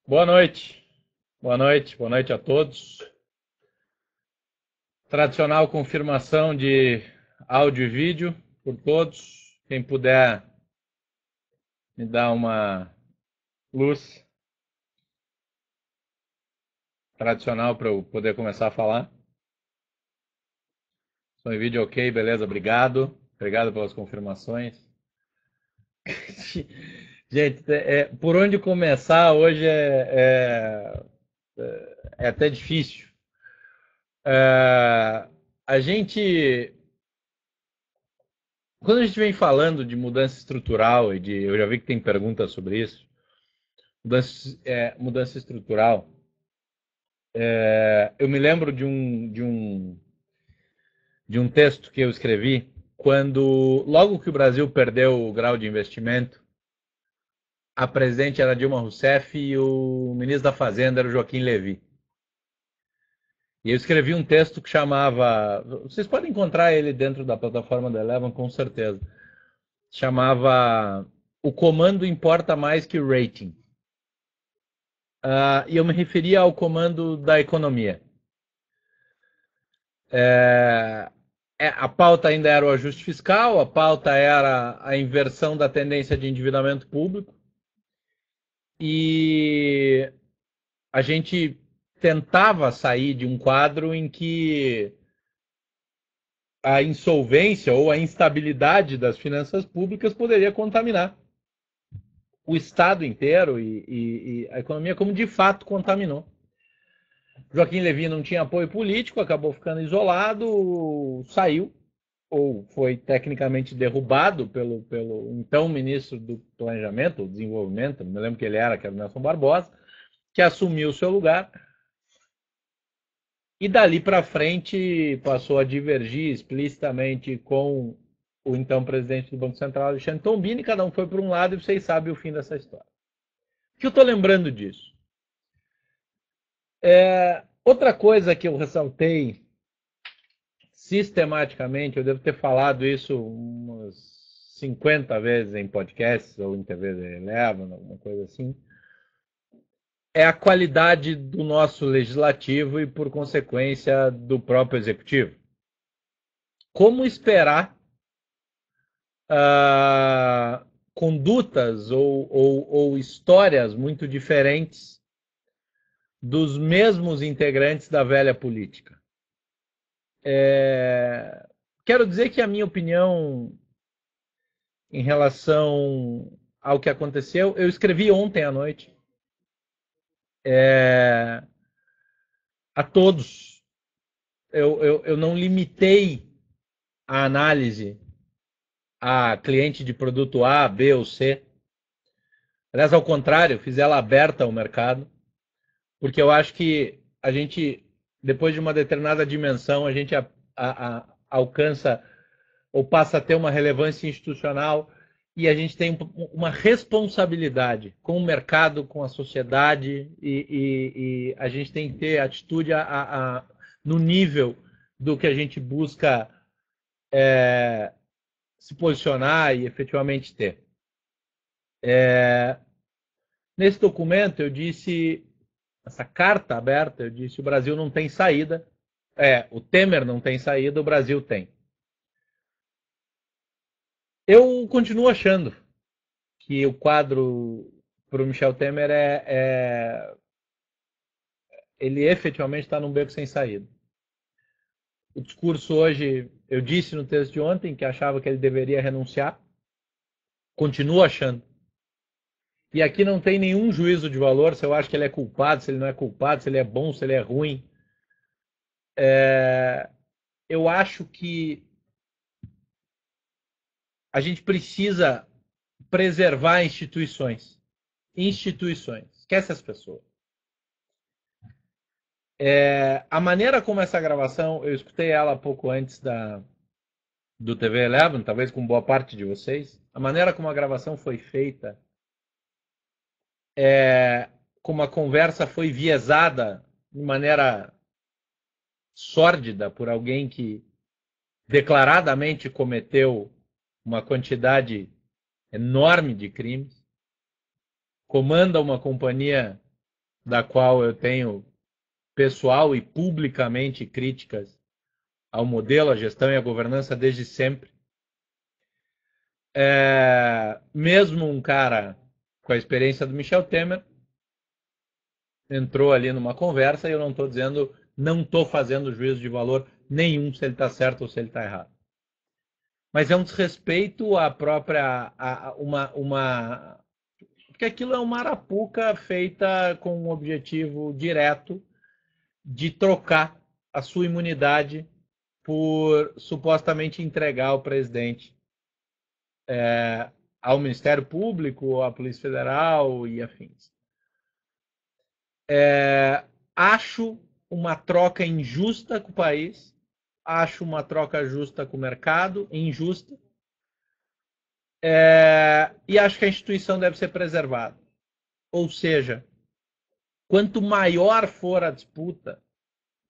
Boa noite, boa noite a todos. Tradicional confirmação de áudio e vídeo por todos. Quem puder me dar uma luz tradicional para eu poder começar a falar. Som e vídeo ok, beleza, obrigado. Obrigado pelas confirmações. Gente, por onde começar hoje é até difícil. A gente Quando a gente vem falando de mudança estrutural eu já vi que tem perguntas sobre isso, mudança estrutural, eu me lembro de um texto que eu escrevi quando, logo que o Brasil perdeu o grau de investimento, a presidente era Dilma Rousseff e o ministro da Fazenda era o Joaquim Levy. E eu escrevi um texto que chamava, vocês podem encontrar ele dentro da plataforma da Eleven com certeza, chamava O Comando Importa Mais que o Rating. E eu me referia ao comando da economia. A pauta ainda era o ajuste fiscal, a pauta era a inversão da tendência de endividamento público, e a gente tentava sair de um quadro em que a insolvência ou a instabilidade das finanças públicas poderia contaminar o Estado inteiro e a economia, como de fato contaminou. Joaquim Levy não tinha apoio político, acabou ficando isolado, saiu, ou foi tecnicamente derrubado pelo então ministro do Planejamento, Desenvolvimento, não me lembro que ele era, que era o Nelson Barbosa, que assumiu o seu lugar. E dali para frente passou a divergir explicitamente com o então presidente do Banco Central, Alexandre Tombini, cada um foi por um lado e vocês sabem o fim dessa história. O que eu estou lembrando disso? Outra coisa que eu ressaltei sistematicamente, eu devo ter falado isso umas 50 vezes em podcasts ou em TV Eleven, alguma coisa assim, é a qualidade do nosso legislativo e, por consequência, do próprio executivo. Como esperar condutas ou histórias muito diferentes dos mesmos integrantes da velha política? Quero dizer que a minha opinião em relação ao que aconteceu, eu escrevi ontem à noite a todos. Eu não limitei a análise a cliente de produto A, B ou C. Aliás, ao contrário, fiz ela aberta ao mercado, porque eu acho que a gente, depois de uma determinada dimensão, a gente alcança ou passa a ter uma relevância institucional e a gente tem uma responsabilidade com o mercado, com a sociedade e a gente tem que ter atitude no nível do que a gente busca se posicionar e efetivamente ter. Nesse documento eu disse, essa carta aberta, eu disse o Brasil não tem saída, o Temer não tem saída, o Brasil tem. Eu continuo achando que o quadro para o Michel Temer ele efetivamente está num beco sem saída. O discurso hoje, eu disse no texto de ontem que achava que ele deveria renunciar, continuo achando. E aqui não tem nenhum juízo de valor se eu acho que ele é culpado, se ele não é culpado, se ele é bom, se ele é ruim. Eu acho que a gente precisa preservar instituições. Instituições. Esquece as pessoas. A maneira como essa gravação, eu escutei ela pouco antes do TV Eleven, talvez com boa parte de vocês. A maneira como a gravação foi feita, como a conversa foi viesada de maneira sórdida por alguém que declaradamente cometeu uma quantidade enorme de crimes, comanda uma companhia da qual eu tenho pessoal e publicamente críticas ao modelo, à gestão e à governança desde sempre. Mesmo um cara com a experiência do Michel Temer entrou ali numa conversa e eu não estou dizendo, não estou fazendo juízo de valor nenhum se ele está certo ou se ele está errado. Mas é um desrespeito à própria, porque aquilo é uma arapuca feita com um objetivo direto de trocar a sua imunidade por supostamente entregar ao presidente, ao Ministério Público, à Polícia Federal e afins. Acho uma troca injusta com o país, acho uma troca justa com o mercado, injusta, e acho que a instituição deve ser preservada. Ou seja, quanto maior for a disputa,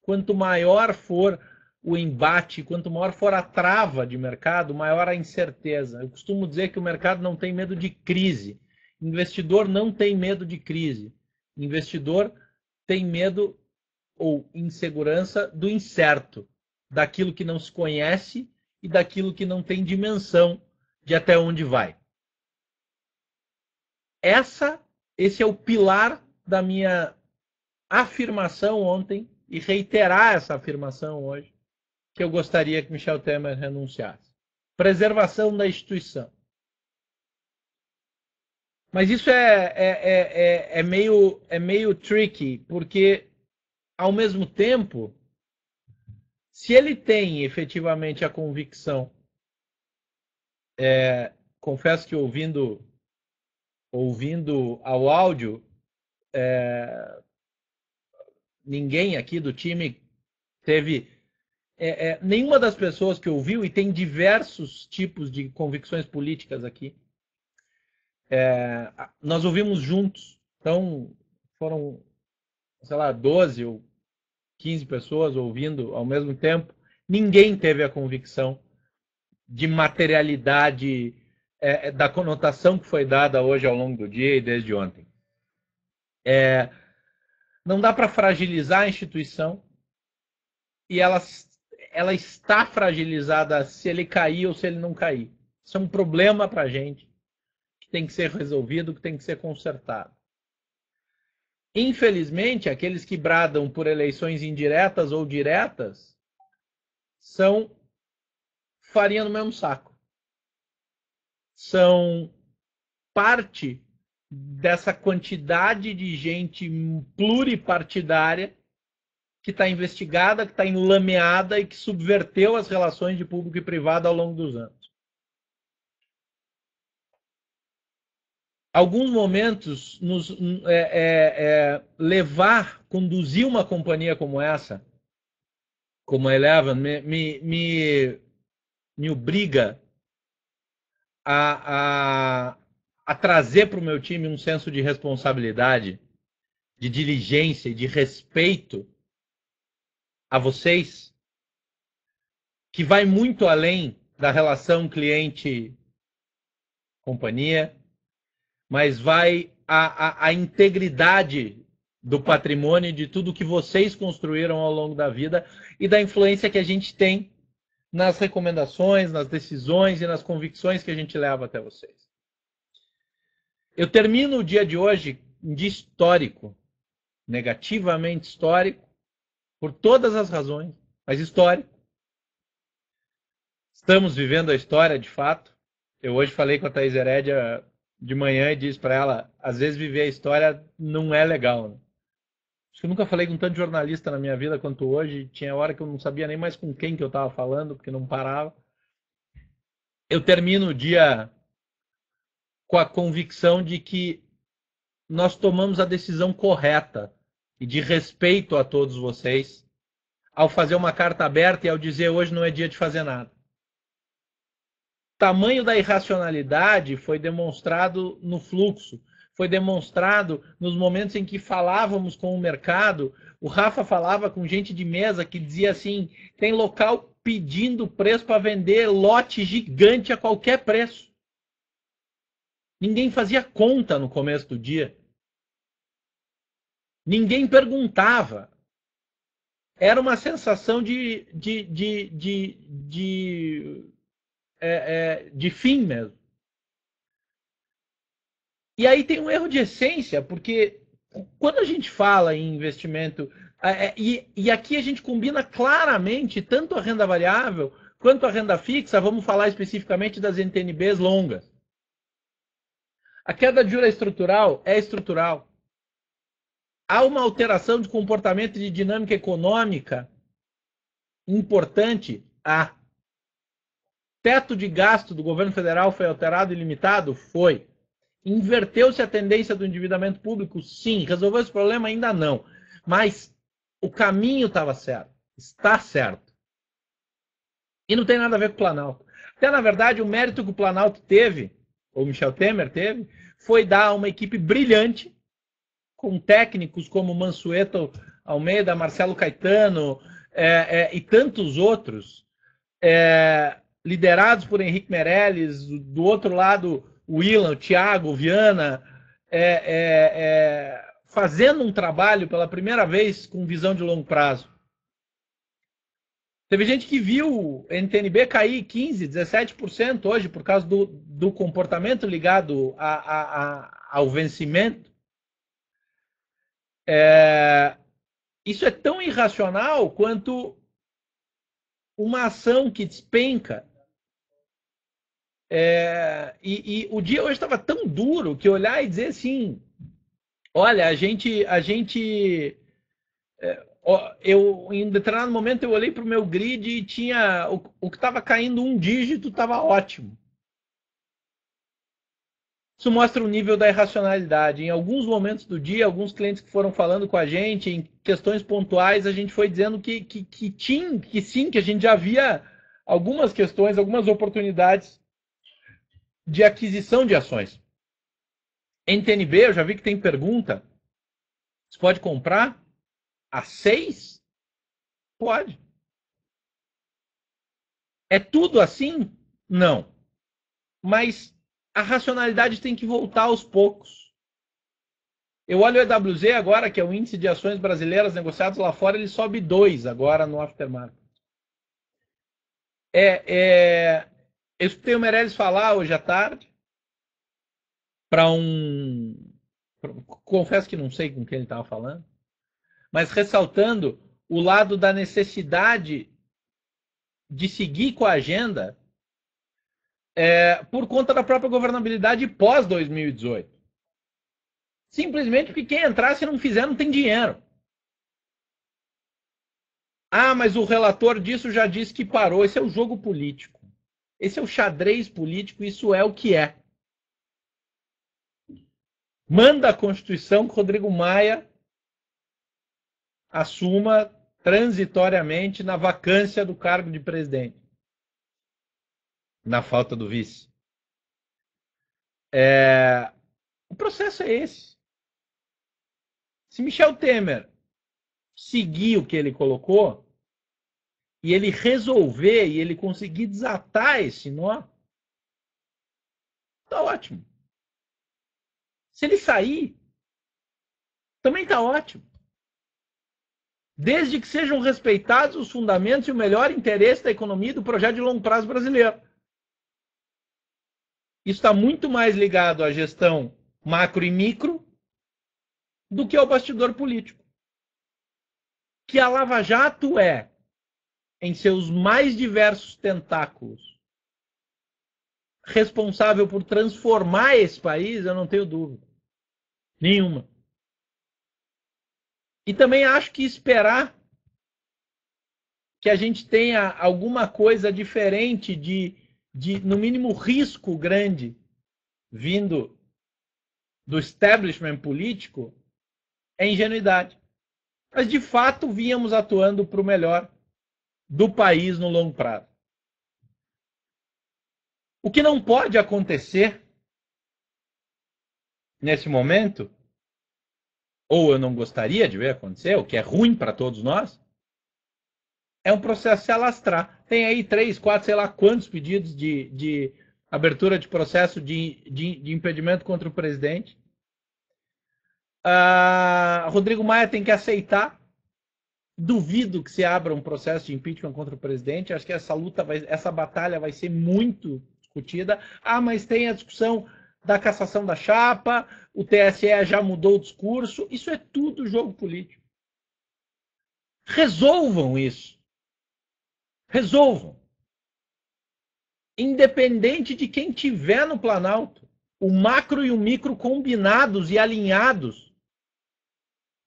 quanto maior for o embate, quanto maior for a trava de mercado, maior a incerteza. Eu costumo dizer que o mercado não tem medo de crise. Investidor não tem medo de crise. Investidor tem medo ou insegurança do incerto, daquilo que não se conhece e daquilo que não tem dimensão de até onde vai. Esse é o pilar da minha afirmação ontem e reiterar essa afirmação hoje, que eu gostaria que Michel Temer renunciasse. Preservação da instituição. Mas isso é meio tricky, porque, ao mesmo tempo, se ele tem efetivamente a convicção, confesso que ouvindo ao áudio, ninguém aqui do time teve... nenhuma das pessoas que ouviu, e tem diversos tipos de convicções políticas aqui, nós ouvimos juntos. Então, foram, sei lá, 12 ou 15 pessoas ouvindo ao mesmo tempo. Ninguém teve a convicção de materialidade da conotação que foi dada hoje ao longo do dia e desde ontem. Não dá para fragilizar a instituição, e ela está fragilizada se ele cair ou se ele não cair. Isso é um problema para a gente, que tem que ser resolvido, que tem que ser consertado. Infelizmente, aqueles que bradam por eleições indiretas ou diretas são farinha no mesmo saco. São parte dessa quantidade de gente pluripartidária que está investigada, que está enlameada e que subverteu as relações de público e privado ao longo dos anos. Alguns momentos, conduzir uma companhia como essa, como a Eleven, me obriga a trazer para o meu time um senso de responsabilidade, de diligência e de respeito a vocês, que vai muito além da relação cliente-companhia, mas vai a integridade do patrimônio, de tudo que vocês construíram ao longo da vida e da influência que a gente tem nas recomendações, nas decisões e nas convicções que a gente leva até vocês. Eu termino o dia de hoje um dia histórico, negativamente histórico, por todas as razões, mas histórico. Estamos vivendo a história de fato. Eu hoje falei com a Thaís Herédia de manhã e disse para ela, às vezes viver a história não é legal, né? Acho que eu nunca falei com tanto jornalista na minha vida quanto hoje. Tinha hora que eu não sabia nem mais com quem que eu estava falando, porque não parava. Eu termino o dia com a convicção de que nós tomamos a decisão correta e de respeito a todos vocês ao fazer uma carta aberta e ao dizer hoje não é dia de fazer nada. O tamanho da irracionalidade foi demonstrado no fluxo, foi demonstrado nos momentos em que falávamos com o mercado. O Rafa falava com gente de mesa que dizia assim, tem local pedindo preço para vender lote gigante a qualquer preço. Ninguém fazia conta no começo do dia. Ninguém perguntava. Era uma sensação de fim mesmo. E aí tem um erro de essência, porque quando a gente fala em investimento, e aqui a gente combina claramente tanto a renda variável quanto a renda fixa, vamos falar especificamente das NTNBs longas. A queda de juros é estrutural. Há uma alteração de comportamento de dinâmica econômica importante. Há. Teto de gasto do governo federal foi alterado e limitado? Foi. Inverteu-se a tendência do endividamento público? Sim. Resolveu esse problema? Ainda não. Mas o caminho estava certo. Está certo. E não tem nada a ver com o Planalto. Até, na verdade, o mérito que o Planalto teve, ou Michel Temer teve, foi dar uma equipe brilhante, com técnicos como Mansueto Almeida, Marcelo Caetano e tantos outros, liderados por Henrique Meirelles, do outro lado o Willan, o Thiago, o Viana, fazendo um trabalho pela primeira vez com visão de longo prazo. Teve gente que viu a NTNB cair 15%, 17% hoje por causa do comportamento ligado ao vencimento. Isso é tão irracional quanto uma ação que despenca. E o dia hoje estava tão duro que olhar e dizer assim, olha, em determinado momento eu olhei para o meu grid e tinha o que estava caindo um dígito estava ótimo. Isso mostra o nível da irracionalidade. Em alguns momentos do dia, alguns clientes que foram falando com a gente, em questões pontuais, a gente foi dizendo que sim, que a gente já via algumas questões, algumas oportunidades de aquisição de ações. NTNB, eu já vi que tem pergunta. Você pode comprar a 6? Pode. É tudo assim? Não. Mas a racionalidade tem que voltar aos poucos. Eu olho o EWZ agora, que é o índice de ações brasileiras negociadas lá fora, ele sobe 2 agora no aftermarket. Eu escutei o Meirelles falar hoje à tarde confesso que não sei com quem ele estava falando, mas ressaltando o lado da necessidade de seguir com a agenda por conta da própria governabilidade pós 2018. Simplesmente porque quem entrar, se não fizer, não tem dinheiro. Ah, mas o relator disso já disse que parou. Esse é o jogo político. Esse é o xadrez político, isso é o que é. Manda a Constituição que Rodrigo Maia assuma transitoriamente na vacância do cargo de presidente. Na falta do vice. O processo é esse. Se Michel Temer seguir o que ele colocou, e ele resolver, e ele conseguir desatar esse nó, tá ótimo. Se ele sair, também tá ótimo. Desde que sejam respeitados os fundamentos e o melhor interesse da economia e do projeto de longo prazo brasileiro. Isso está muito mais ligado à gestão macro e micro do que ao bastidor político. Que a Lava Jato em seus mais diversos tentáculos, responsável por transformar esse país, eu não tenho dúvida nenhuma. E também acho que esperar que a gente tenha alguma coisa diferente no mínimo, risco grande vindo do establishment político é ingenuidade. Mas, de fato, vínhamos atuando para o melhor do país no longo prazo. O que não pode acontecer nesse momento, ou eu não gostaria de ver acontecer, o que é ruim para todos nós, é um processo se alastrar. Tem aí 3, 4, sei lá quantos pedidos de abertura de processo de impedimento contra o presidente. Rodrigo Maia tem que aceitar. Duvido que se abra um processo de impeachment contra o presidente. Acho que essa batalha vai ser muito discutida. Mas tem a discussão da cassação da chapa, o TSE já mudou o discurso. Isso é tudo jogo político. Resolvam isso. Resolvam. Independente de quem tiver no Planalto, o macro e o micro combinados e alinhados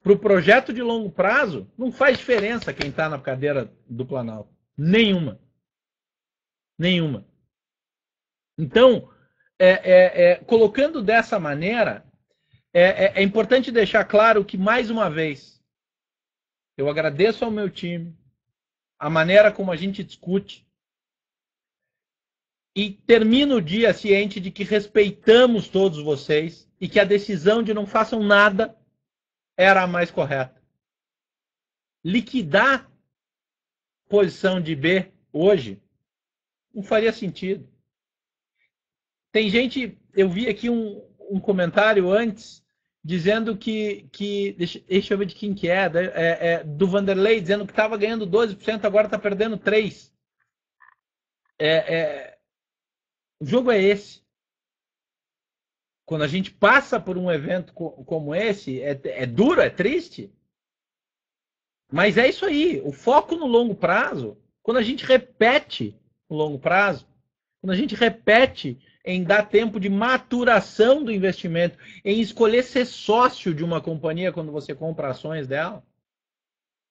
para o projeto de longo prazo, não faz diferença quem está na cadeira do Planalto. Nenhuma. Nenhuma. Então, colocando dessa maneira, é importante deixar claro que, mais uma vez, eu agradeço ao meu time, a maneira como a gente discute, e termino o dia ciente de que respeitamos todos vocês e que a decisão de não façam nada era a mais correta. Liquidar posição de B hoje não faria sentido. Tem gente, eu vi aqui um comentário antes dizendo que deixa eu ver de quem que do Vanderlei, dizendo que estava ganhando 12%, agora está perdendo 3%. O jogo é esse. Quando a gente passa por um evento como esse, é duro, é triste, mas é isso aí. O foco no longo prazo, quando a gente repete no longo prazo, quando a gente repete em dar tempo de maturação do investimento, em escolher ser sócio de uma companhia quando você compra ações dela,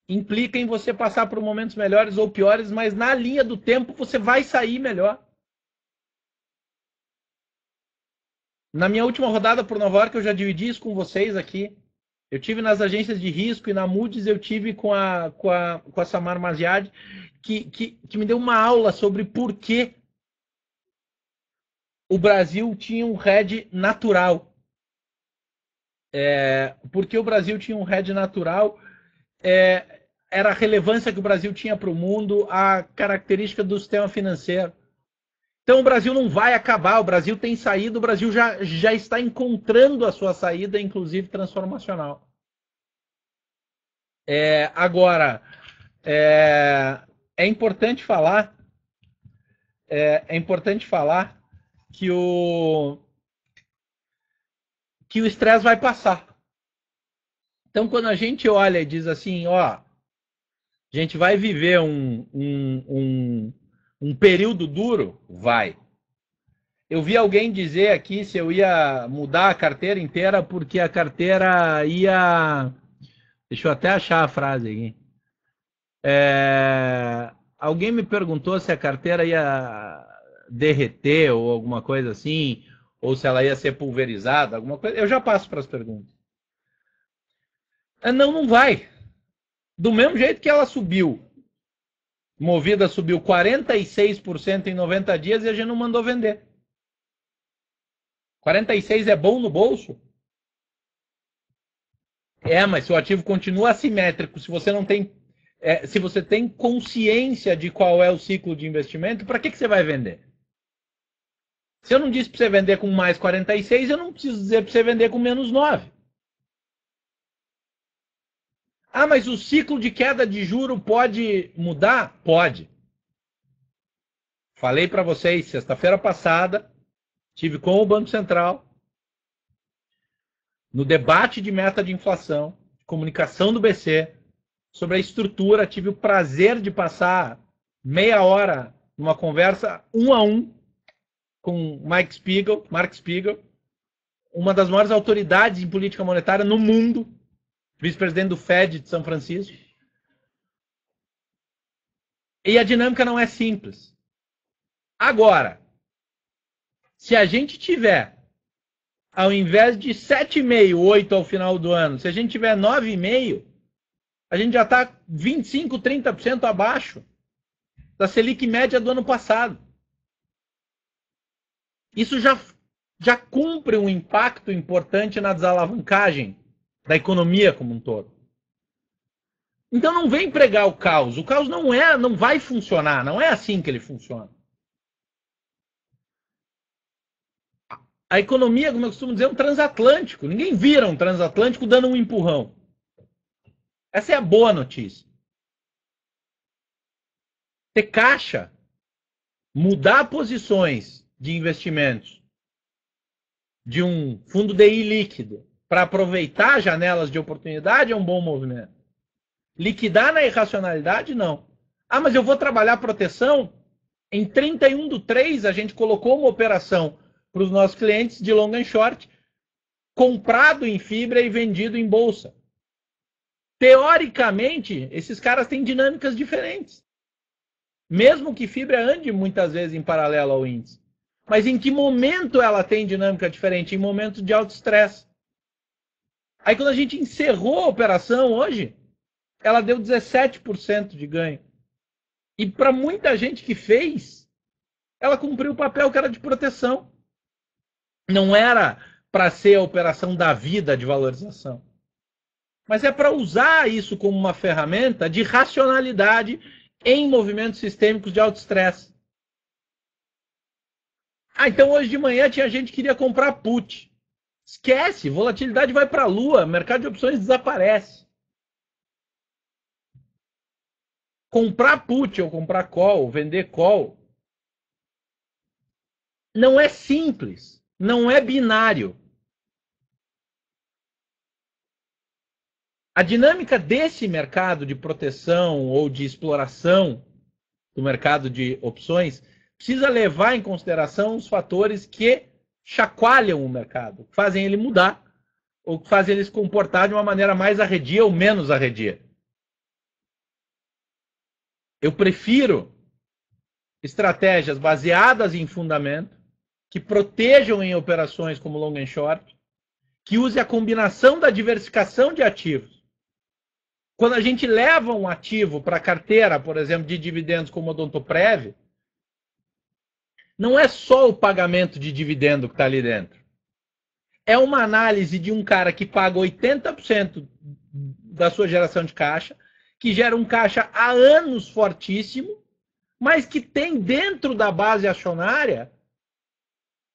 implica em você passar por momentos melhores ou piores, mas na linha do tempo você vai sair melhor. Na minha última rodada por Nova York, eu já dividi isso com vocês aqui. Eu tive nas agências de risco e na Moody's eu tive com a Samar Maziad, que me deu uma aula sobre por que o Brasil tinha um hedge natural. Porque o Brasil tinha um hedge natural, era a relevância que o Brasil tinha para o mundo, a característica do sistema financeiro. Então o Brasil não vai acabar, o Brasil tem saída, o Brasil já está encontrando a sua saída, inclusive transformacional. Agora, é importante falar que o estresse vai passar. Então, quando a gente olha e diz assim, a gente vai viver um período duro, vai. Eu vi alguém dizer aqui se eu ia mudar a carteira inteira porque a carteira ia... Deixa eu até achar a frase aqui. Alguém me perguntou se a carteira ia derreter ou alguma coisa assim, ou se ela ia ser pulverizada, alguma coisa. Eu já passo para as perguntas. Não vai. Do mesmo jeito que ela subiu. Movida subiu 46% em 90 dias e a gente não mandou vender. 46 é bom no bolso? Mas se o ativo continua assimétrico, se você não tem, se você tem consciência de qual é o ciclo de investimento, para que você vai vender? Se eu não disse para você vender com mais 46, eu não preciso dizer para você vender com menos 9. Mas o ciclo de queda de juro pode mudar? Pode. Falei para vocês, sexta-feira passada, tive com o Banco Central, no debate de meta de inflação, comunicação do BC, sobre a estrutura, tive o prazer de passar meia hora numa conversa 1 a 1 com Mark Spiegel, uma das maiores autoridades em política monetária no mundo, vice-presidente do Fed de São Francisco. E a dinâmica não é simples. Agora, se a gente tiver, ao invés de 7,5, 8 ao final do ano, se a gente tiver 9,5, a gente já está 25, 30% abaixo da Selic média do ano passado. Isso já cumpre um impacto importante na desalavancagem da economia como um todo. Então não vem pregar o caos. O caos não vai funcionar. Não é assim que ele funciona. A economia, como eu costumo dizer, é um transatlântico. Ninguém vira um transatlântico dando um empurrão. Essa é a boa notícia. Ter caixa, mudar posições de investimentos de um fundo DI líquido para aproveitar janelas de oportunidade é um bom movimento. Liquidar na irracionalidade, não. Ah, mas eu vou trabalhar proteção? Em 31/3, a gente colocou uma operação para os nossos clientes de long and short, comprado em fibra e vendido em bolsa. Teoricamente, esses caras têm dinâmicas diferentes. Mesmo que fibra ande muitas vezes em paralelo ao índice. Mas em que momento ela tem dinâmica diferente? Em momentos de alto estresse. Aí quando a gente encerrou a operação hoje, ela deu 17% de ganho. E para muita gente que fez, ela cumpriu o papel que era de proteção. Não era para ser a operação da vida de valorização. Mas é para usar isso como uma ferramenta de racionalidade em movimentos sistêmicos de alto estresse. Ah, então hoje de manhã tinha gente que queria comprar put. Esquece, volatilidade vai para a lua, mercado de opções desaparece. Comprar put ou comprar call, vender call, não é simples, não é binário. A dinâmica desse mercado de proteção ou de exploração do mercado de opções precisa levar em consideração os fatores que chacoalham o mercado, que fazem ele mudar, ou que fazem ele se comportar de uma maneira mais arredia ou menos arredia. Eu prefiro estratégias baseadas em fundamento, que protejam em operações como long and short, que use a combinação da diversificação de ativos. Quando a gente leva um ativo para a carteira, por exemplo, de dividendos como o Odontoprev, não é só o pagamento de dividendo que está ali dentro. É uma análise de um cara que paga 80% da sua geração de caixa, que gera um caixa há anos fortíssimo, mas que tem dentro da base acionária,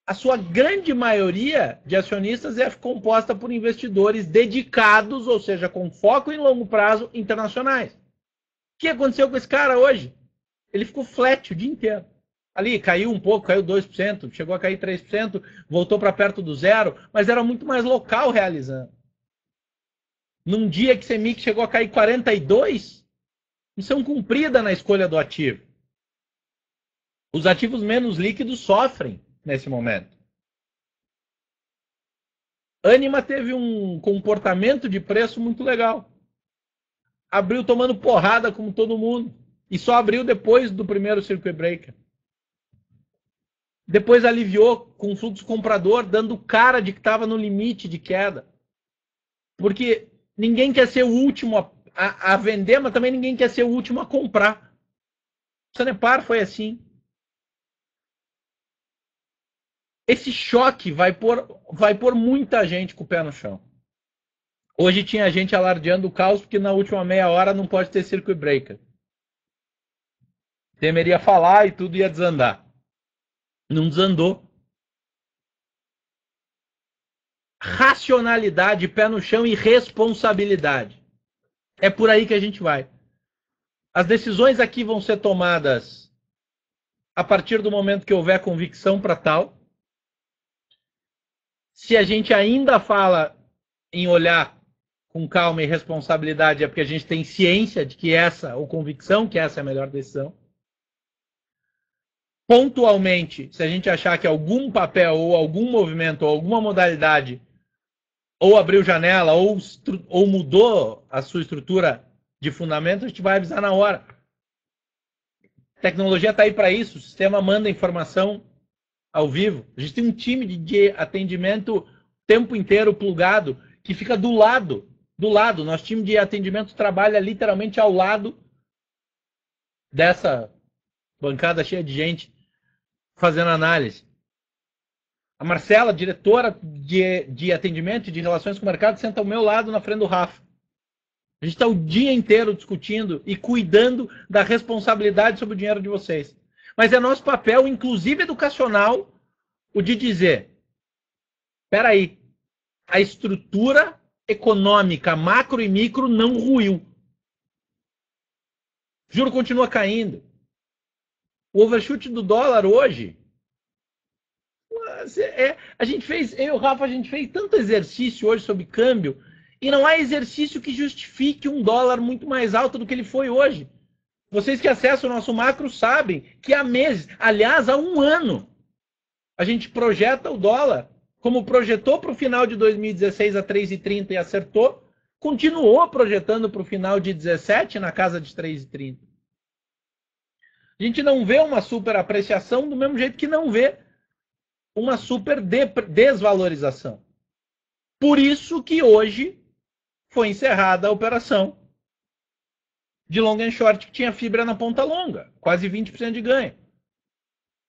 a sua grande maioria de acionistas é composta por investidores dedicados, ou seja, com foco em longo prazo, internacionais. O que aconteceu com esse cara hoje? Ele ficou flat o dia inteiro. Ali caiu um pouco, caiu 2%, chegou a cair 3%, voltou para perto do zero, mas era muito mais local realizando. Num dia que CEMIC chegou a cair 42%, missão cumprida na escolha do ativo. Os ativos menos líquidos sofrem nesse momento. Anima teve um comportamento de preço muito legal. Abriu tomando porrada como todo mundo. E só abriu depois do primeiro circuit breaker. Depois aliviou com fluxo comprador, dando cara de que estava no limite de queda. Porque ninguém quer ser o último a vender, mas também ninguém quer ser o último a comprar. O Sanepar foi assim. Esse choque vai pôr muita gente com o pé no chão. Hoje tinha gente alardeando o caos porque na última meia hora não pode ter circuit breaker. Temer ia falar e tudo ia desandar. Não desandou. Racionalidade, pé no chão e responsabilidade. É por aí que a gente vai. As decisões aqui vão ser tomadas a partir do momento que houver convicção para tal. Se a gente ainda fala em olhar com calma e responsabilidade, é porque a gente tem ciência de que essa, ou convicção que essa é a melhor decisão. Pontualmente, se a gente achar que algum papel, ou algum movimento, ou alguma modalidade, ou abriu janela, ou mudou a sua estrutura de fundamento, a gente vai avisar na hora. A tecnologia está aí para isso, o sistema manda informação ao vivo. A gente tem um time de atendimento o tempo inteiro plugado, que fica do lado. Nosso time de atendimento trabalha literalmente ao lado dessa bancada cheia de gente fazendo análise. A Marcela, diretora de atendimento e de relações com o mercado, senta ao meu lado na frente do Rafa. A gente está o dia inteiro discutindo e cuidando da responsabilidade sobre o dinheiro de vocês. Mas é nosso papel, inclusive educacional, o de dizer: espera aí, a estrutura econômica macro e micro não ruiu. O juro continua caindo. O overshoot do dólar hoje, a gente fez, eu e o Rafa, a gente fez tanto exercício hoje sobre câmbio, e não há exercício que justifique um dólar muito mais alto do que ele foi hoje. Vocês que acessam o nosso macro sabem que há meses, aliás, há um ano, a gente projeta o dólar, como projetou para o final de 2016 a 3,30 e acertou, continuou projetando para o final de 17 na casa de 3,30. A gente não vê uma super apreciação do mesmo jeito que não vê uma super desvalorização. Por isso que hoje foi encerrada a operação de long and short que tinha fibra na ponta longa, quase 20% de ganho.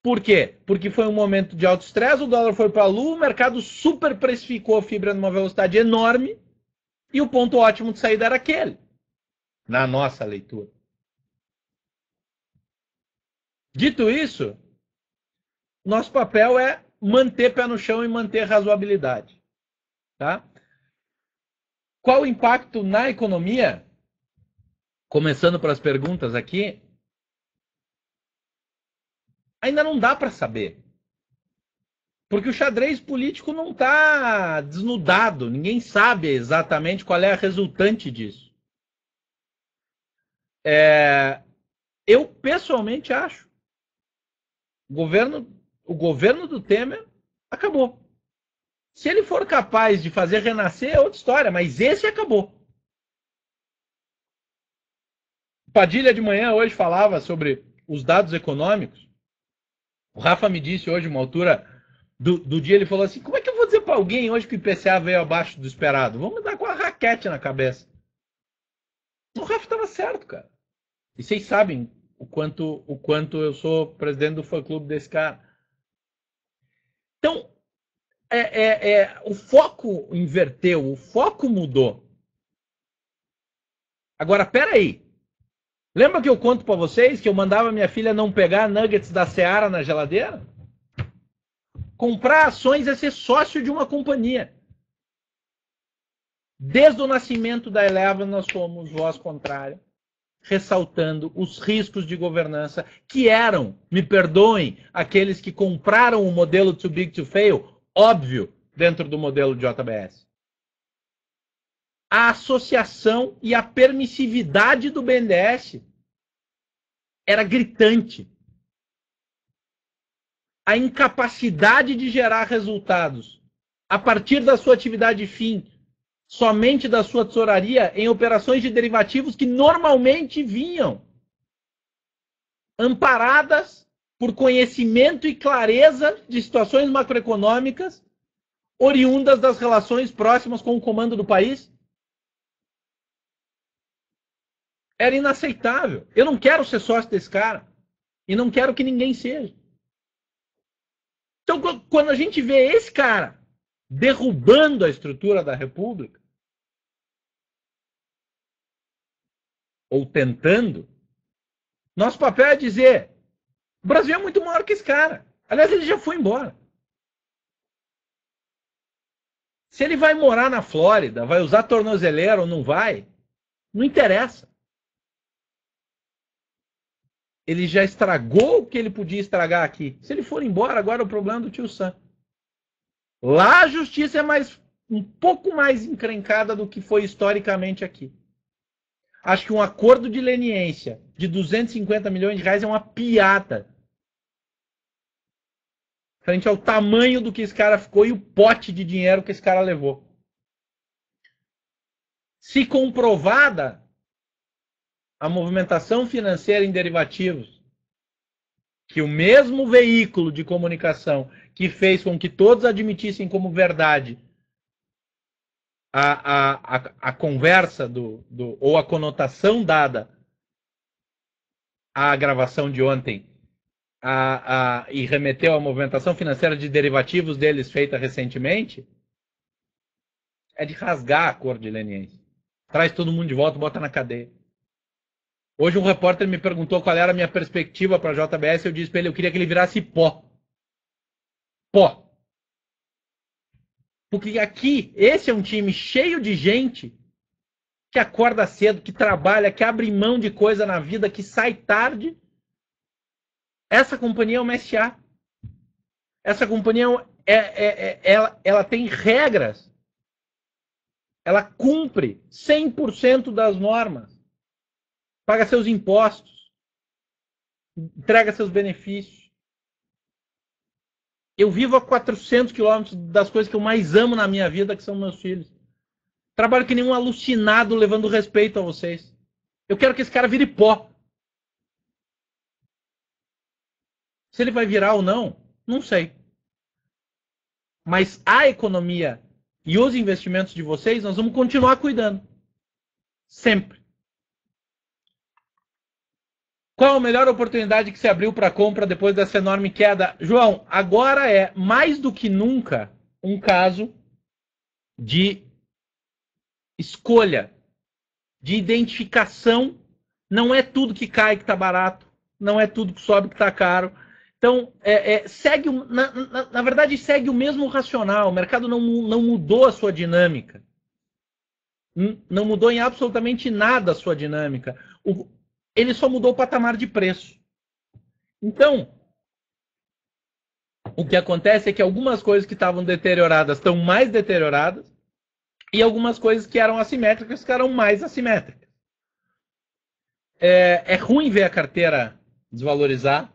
Por quê? Porque foi um momento de alto estresse, o dólar foi para a lua, o mercado super precificou a fibra numa velocidade enorme e o ponto ótimo de saída era aquele, na nossa leitura. Dito isso, nosso papel é manter pé no chão e manter razoabilidade. Tá? Qual o impacto na economia? Começando pelas perguntas aqui, ainda não dá para saber. Porque o xadrez político não está desnudado, ninguém sabe exatamente qual é a resultante disso. Eu pessoalmente acho o governo do Temer acabou. Se ele for capaz de fazer renascer, é outra história, mas esse acabou. Padilha de manhã hoje falava sobre os dados econômicos. O Rafa me disse hoje, uma altura do dia, ele falou assim, como é que eu vou dizer para alguém hoje que o IPCA veio abaixo do esperado? Vamos dar com a raquete na cabeça. O Rafa estava certo, cara. E vocês sabem o quanto eu sou presidente do fã-clube desse cara. Então, o foco inverteu, o foco mudou. Agora, peraí. Lembra que eu conto para vocês que eu mandava minha filha não pegar nuggets da Seara na geladeira? Comprar ações é ser sócio de uma companhia. Desde o nascimento da Eleven, nós fomos voz contrária, ressaltando os riscos de governança que eram, me perdoem, aqueles que compraram o modelo too big to fail, óbvio, dentro do modelo de JBS. A associação e a permissividade do BNDES era gritante. A incapacidade de gerar resultados a partir da sua atividade fim, somente da sua tesouraria, em operações de derivativos que normalmente vinham amparadas por conhecimento e clareza de situações macroeconômicas oriundas das relações próximas com o comando do país. Era inaceitável. Eu não quero ser sócio desse cara. E não quero que ninguém seja. Então, quando a gente vê esse cara derrubando a estrutura da República, ou tentando, nosso papel é dizer, o Brasil é muito maior que esse cara. Aliás, ele já foi embora. Se ele vai morar na Flórida, vai usar tornozeleira ou não vai, não interessa. Ele já estragou o que ele podia estragar aqui. Se ele for embora, agora é o problema do tio Sam. Lá a justiça é um pouco mais encrencada do que foi historicamente aqui. Acho que um acordo de leniência de 250 milhões de reais é uma piada. Frente ao tamanho do que esse cara ficou e o pote de dinheiro que esse cara levou. Se comprovada a movimentação financeira em derivativos, que o mesmo veículo de comunicação que fez com que todos admitissem como verdade a conversa ou a conotação dada à gravação de ontem e remeteu à movimentação financeira de derivativos deles feita recentemente, é de rasgar a cor de leniência. Traz todo mundo de volta e bota na cadeia. Hoje um repórter me perguntou qual era a minha perspectiva para a JBS, eu disse para ele, eu queria que ele virasse pó. Pó. Porque aqui, esse é um time cheio de gente que acorda cedo, que trabalha, que abre mão de coisa na vida, que sai tarde. Essa companhia é uma SA. Essa companhia ela tem regras. Ela cumpre 100% das normas. Paga seus impostos. Entrega seus benefícios. Eu vivo a 400 quilômetros das coisas que eu mais amo na minha vida, que são meus filhos. Trabalho que nem um alucinado levando respeito a vocês. Eu quero que esse cara vire pó. Se ele vai virar ou não, não sei. Mas a economia e os investimentos de vocês, nós vamos continuar cuidando. Sempre. Qual a melhor oportunidade que se abriu para compra depois dessa enorme queda? João, agora é mais do que nunca um caso de escolha, de identificação. Não é tudo que cai que está barato, não é tudo que sobe que está caro. Então, segue, na verdade, segue o mesmo racional. O mercado não mudou a sua dinâmica. Não mudou em absolutamente nada a sua dinâmica. Ele só mudou o patamar de preço. Então, o que acontece é que algumas coisas que estavam deterioradas estão mais deterioradas e algumas coisas que eram assimétricas ficaram mais assimétricas. É ruim ver a carteira desvalorizar.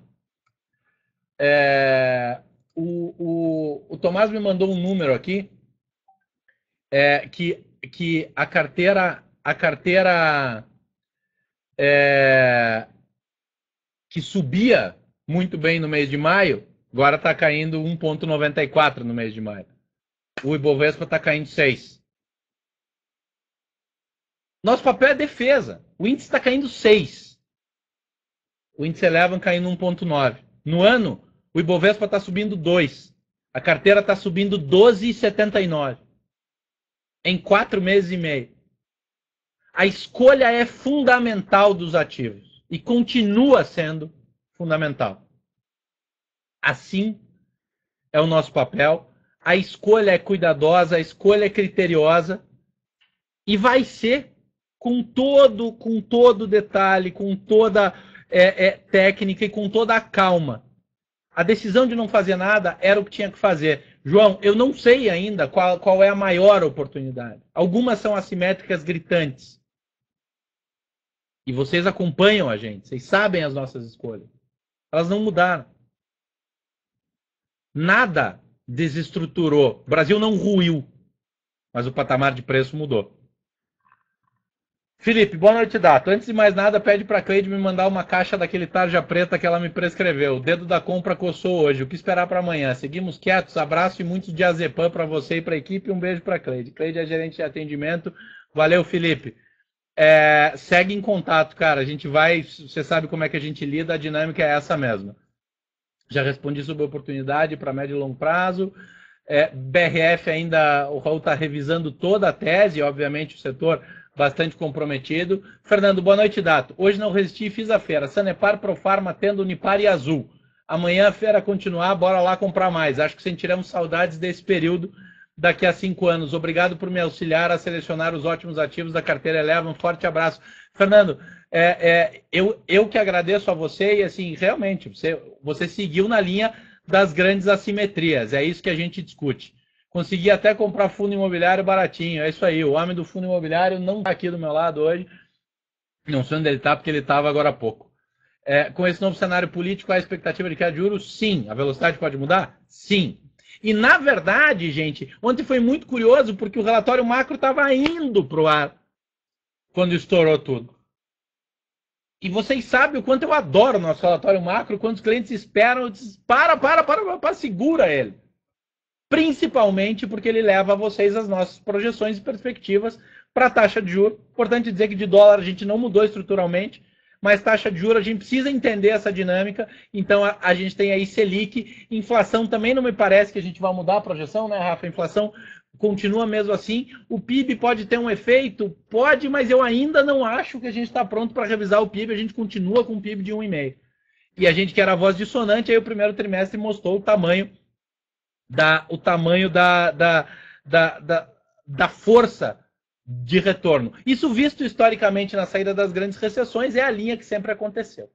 O Tomás me mandou um número aqui que a carteira que subia muito bem no mês de maio, agora está caindo 1,94 no mês de maio. O Ibovespa está caindo 6. Nosso papel é defesa. O índice está caindo 6. O índice Eleven caindo 1,9. No ano, o Ibovespa está subindo 2. A carteira está subindo 12,79. Em 4 meses e meio. A escolha é fundamental dos ativos. E continua sendo fundamental. Assim é o nosso papel. A escolha é cuidadosa, a escolha é criteriosa. E vai ser com todo detalhe, com toda técnica e com toda a calma. A decisão de não fazer nada era o que tinha que fazer. João, eu não sei ainda qual é a maior oportunidade. Algumas são assimétricas gritantes. E vocês acompanham a gente, vocês sabem as nossas escolhas. Elas não mudaram. Nada desestruturou. O Brasil não ruiu, mas o patamar de preço mudou. Felipe, boa noite, Dato. Antes de mais nada, pede para a Cleide me mandar uma caixa daquele tarja preta que ela me prescreveu. O dedo da compra coçou hoje. O que esperar para amanhã? Seguimos quietos. Abraço e muitos diazepam para você e para a equipe. Um beijo para a Cleide. Cleide é gerente de atendimento. Valeu, Felipe. Segue em contato, cara. A gente vai... Você sabe como é que a gente lida. A dinâmica é essa mesma. Já respondi sobre a oportunidade para médio e longo prazo. BRF ainda... O Raul está revisando toda a tese. Obviamente, o setor... bastante comprometido. Fernando, boa noite, Dato. Hoje não resisti e fiz a feira. Sanepar, Profarma, Tenda, Unipar e Azul. Amanhã a feira continuar, bora lá comprar mais. Acho que sentiremos saudades desse período daqui a 5 anos. Obrigado por me auxiliar a selecionar os ótimos ativos da carteira Eleva. Um forte abraço. Fernando, eu que agradeço a você e, assim, realmente, você seguiu na linha das grandes assimetrias. É isso que a gente discute. Consegui até comprar fundo imobiliário baratinho. É isso aí. O homem do fundo imobiliário não está aqui do meu lado hoje. Não sei onde ele está, porque ele estava agora há pouco. Com esse novo cenário político, a expectativa de queda de juros? Sim. A velocidade pode mudar? Sim. E, na verdade, gente, ontem foi muito curioso, porque o relatório macro estava indo para o ar quando estourou tudo. E vocês sabem o quanto eu adoro o nosso relatório macro, quando os clientes esperam, eu disse, para, segura ele. Principalmente porque ele leva a vocês as nossas projeções e perspectivas para a taxa de juros. Importante dizer que de dólar a gente não mudou estruturalmente, mas taxa de juros a gente precisa entender essa dinâmica. Então a gente tem aí Selic, inflação também não me parece que a gente vai mudar a projeção, né, Rafa? A inflação continua mesmo assim. O PIB pode ter um efeito? Pode, mas eu ainda não acho que a gente está pronto para revisar o PIB. A gente continua com um PIB de 1,5. E a gente que era a voz dissonante, aí o primeiro trimestre mostrou o tamanho da força de retorno. Isso visto historicamente na saída das grandes recessões, é a linha que sempre aconteceu.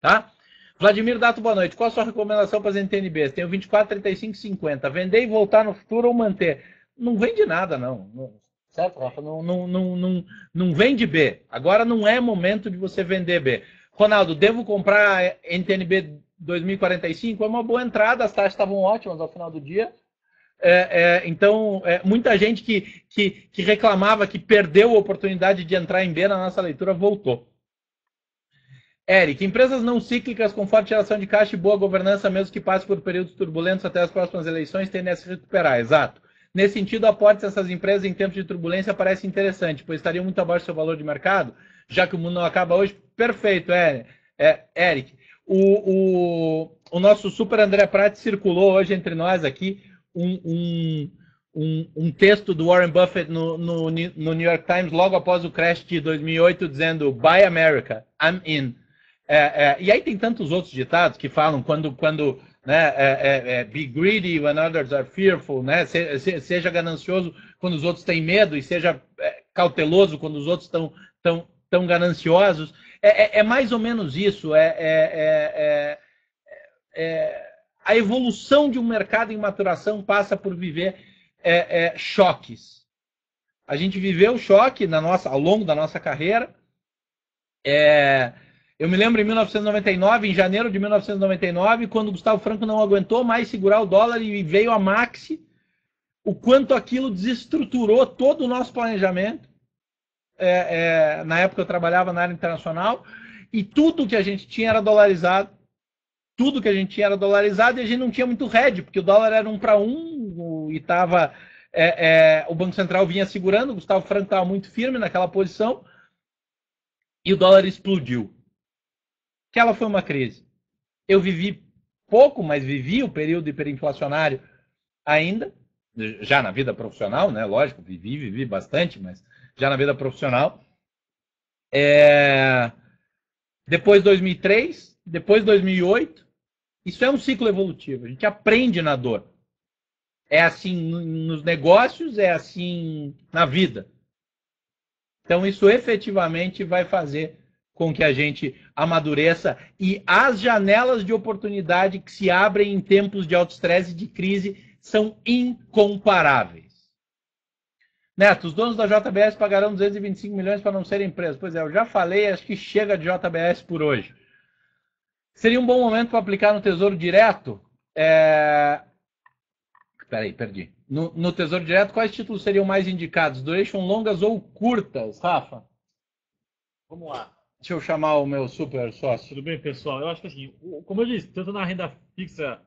Tá? Vladimir Dato, boa noite. Qual a sua recomendação para as NTNBs? Tenho 24, 35, 50. Vender e voltar no futuro ou manter? Não vende nada, não. Certo, Rafa? Não vende B. Agora não é momento de você vender B. Ronaldo, devo comprar NTNB 2045? É uma boa entrada, as taxas estavam ótimas ao final do dia. Então, muita gente que reclamava que perdeu a oportunidade de entrar em B na nossa leitura voltou. Eric, empresas não cíclicas com forte geração de caixa e boa governança, mesmo que passe por períodos turbulentos até as próximas eleições, tendem a se recuperar. Exato. Nesse sentido, aportes dessas empresas em tempos de turbulência parece interessante, pois estariam muito abaixo do seu valor de mercado, já que o mundo não acaba hoje. Perfeito, Eric. O nosso super André Pratt circulou hoje entre nós aqui um texto do Warren Buffett no New York Times, logo após o crash de 2008, dizendo Buy America, I'm in. E aí tem tantos outros ditados que falam quando né, be greedy when others are fearful, né? Seja ganancioso quando os outros têm medo e seja cauteloso quando os outros estão gananciosos. É mais ou menos isso. A evolução de um mercado em maturação passa por viver choques. A gente viveu choque ao longo da nossa carreira. Eu me lembro em 1999, em janeiro de 1999, quando o Gustavo Franco não aguentou mais segurar o dólar e veio a Maxi, o quanto aquilo desestruturou todo o nosso planejamento. Na época eu trabalhava na área internacional e tudo que a gente tinha era dolarizado. Tudo que a gente tinha era dolarizado e a gente não tinha muito hedge, porque o dólar era 1 para 1 e tava, o Banco Central vinha segurando, o Gustavo Franco estava muito firme naquela posição e o dólar explodiu. Aquela foi uma crise. Eu vivi pouco, mas vivi o período hiperinflacionário ainda, já na vida profissional, né? Lógico, vivi bastante, mas já na vida profissional. Depois de 2003, depois de 2008, isso é um ciclo evolutivo. A gente aprende na dor. É assim nos negócios, é assim na vida. Então, isso efetivamente vai fazer com que a gente amadureça e as janelas de oportunidade que se abrem em tempos de alto estresse e de crise são incomparáveis. Neto, os donos da JBS pagarão 225 milhões para não serem presos. Pois é, eu já falei, acho que chega de JBS por hoje. Seria um bom momento para aplicar no Tesouro Direto? Peraí, perdi. No Tesouro Direto, quais títulos seriam mais indicados? Duration longas ou curtas, Rafa? Vamos lá. Deixa eu chamar o meu super sócio. Tudo bem, pessoal? Eu acho que assim, como eu disse, tanto na renda fixa,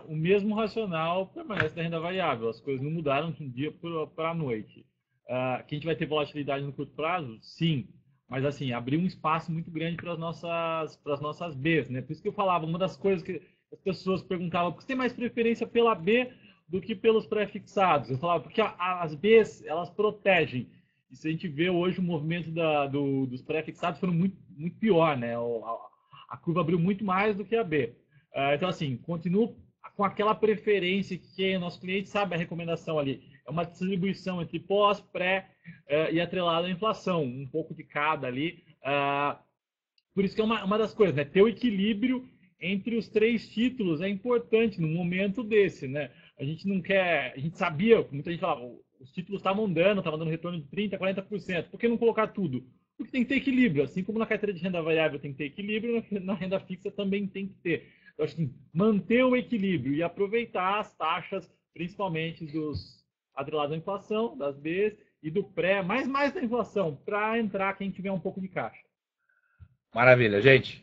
o mesmo racional permanece na renda variável. As coisas não mudaram de um dia para a noite. Que a gente vai ter volatilidade no curto prazo? Sim. Mas assim, abriu um espaço muito grande para as nossas Bs, né? Por isso que eu falava, uma das coisas que as pessoas perguntavam, por que você tem mais preferência pela B do que pelos pré-fixados? Eu falava, porque as Bs, elas protegem. E se a gente vê hoje o movimento dos pré-fixados foi muito, muito pior, né? A curva abriu muito mais do que a B. Então, assim, continuo com aquela preferência que o nosso cliente sabe a recomendação ali. É uma distribuição entre pós, pré e atrelado à inflação. Um pouco de cada ali. Por isso que é uma das coisas, né? Ter o equilíbrio entre os três títulos é importante num momento desse, né? A gente não quer... A gente sabia, muita gente falava... Os títulos estavam dando retorno de 30%, 40%. Por que não colocar tudo? Porque tem que ter equilíbrio. Assim como na carteira de renda variável tem que ter equilíbrio, na renda fixa também tem que ter. Eu acho que manter o equilíbrio e aproveitar as taxas, principalmente dos atrelados à inflação, das Bs e do pré, mais da inflação, para entrar quem tiver um pouco de caixa. Maravilha, gente.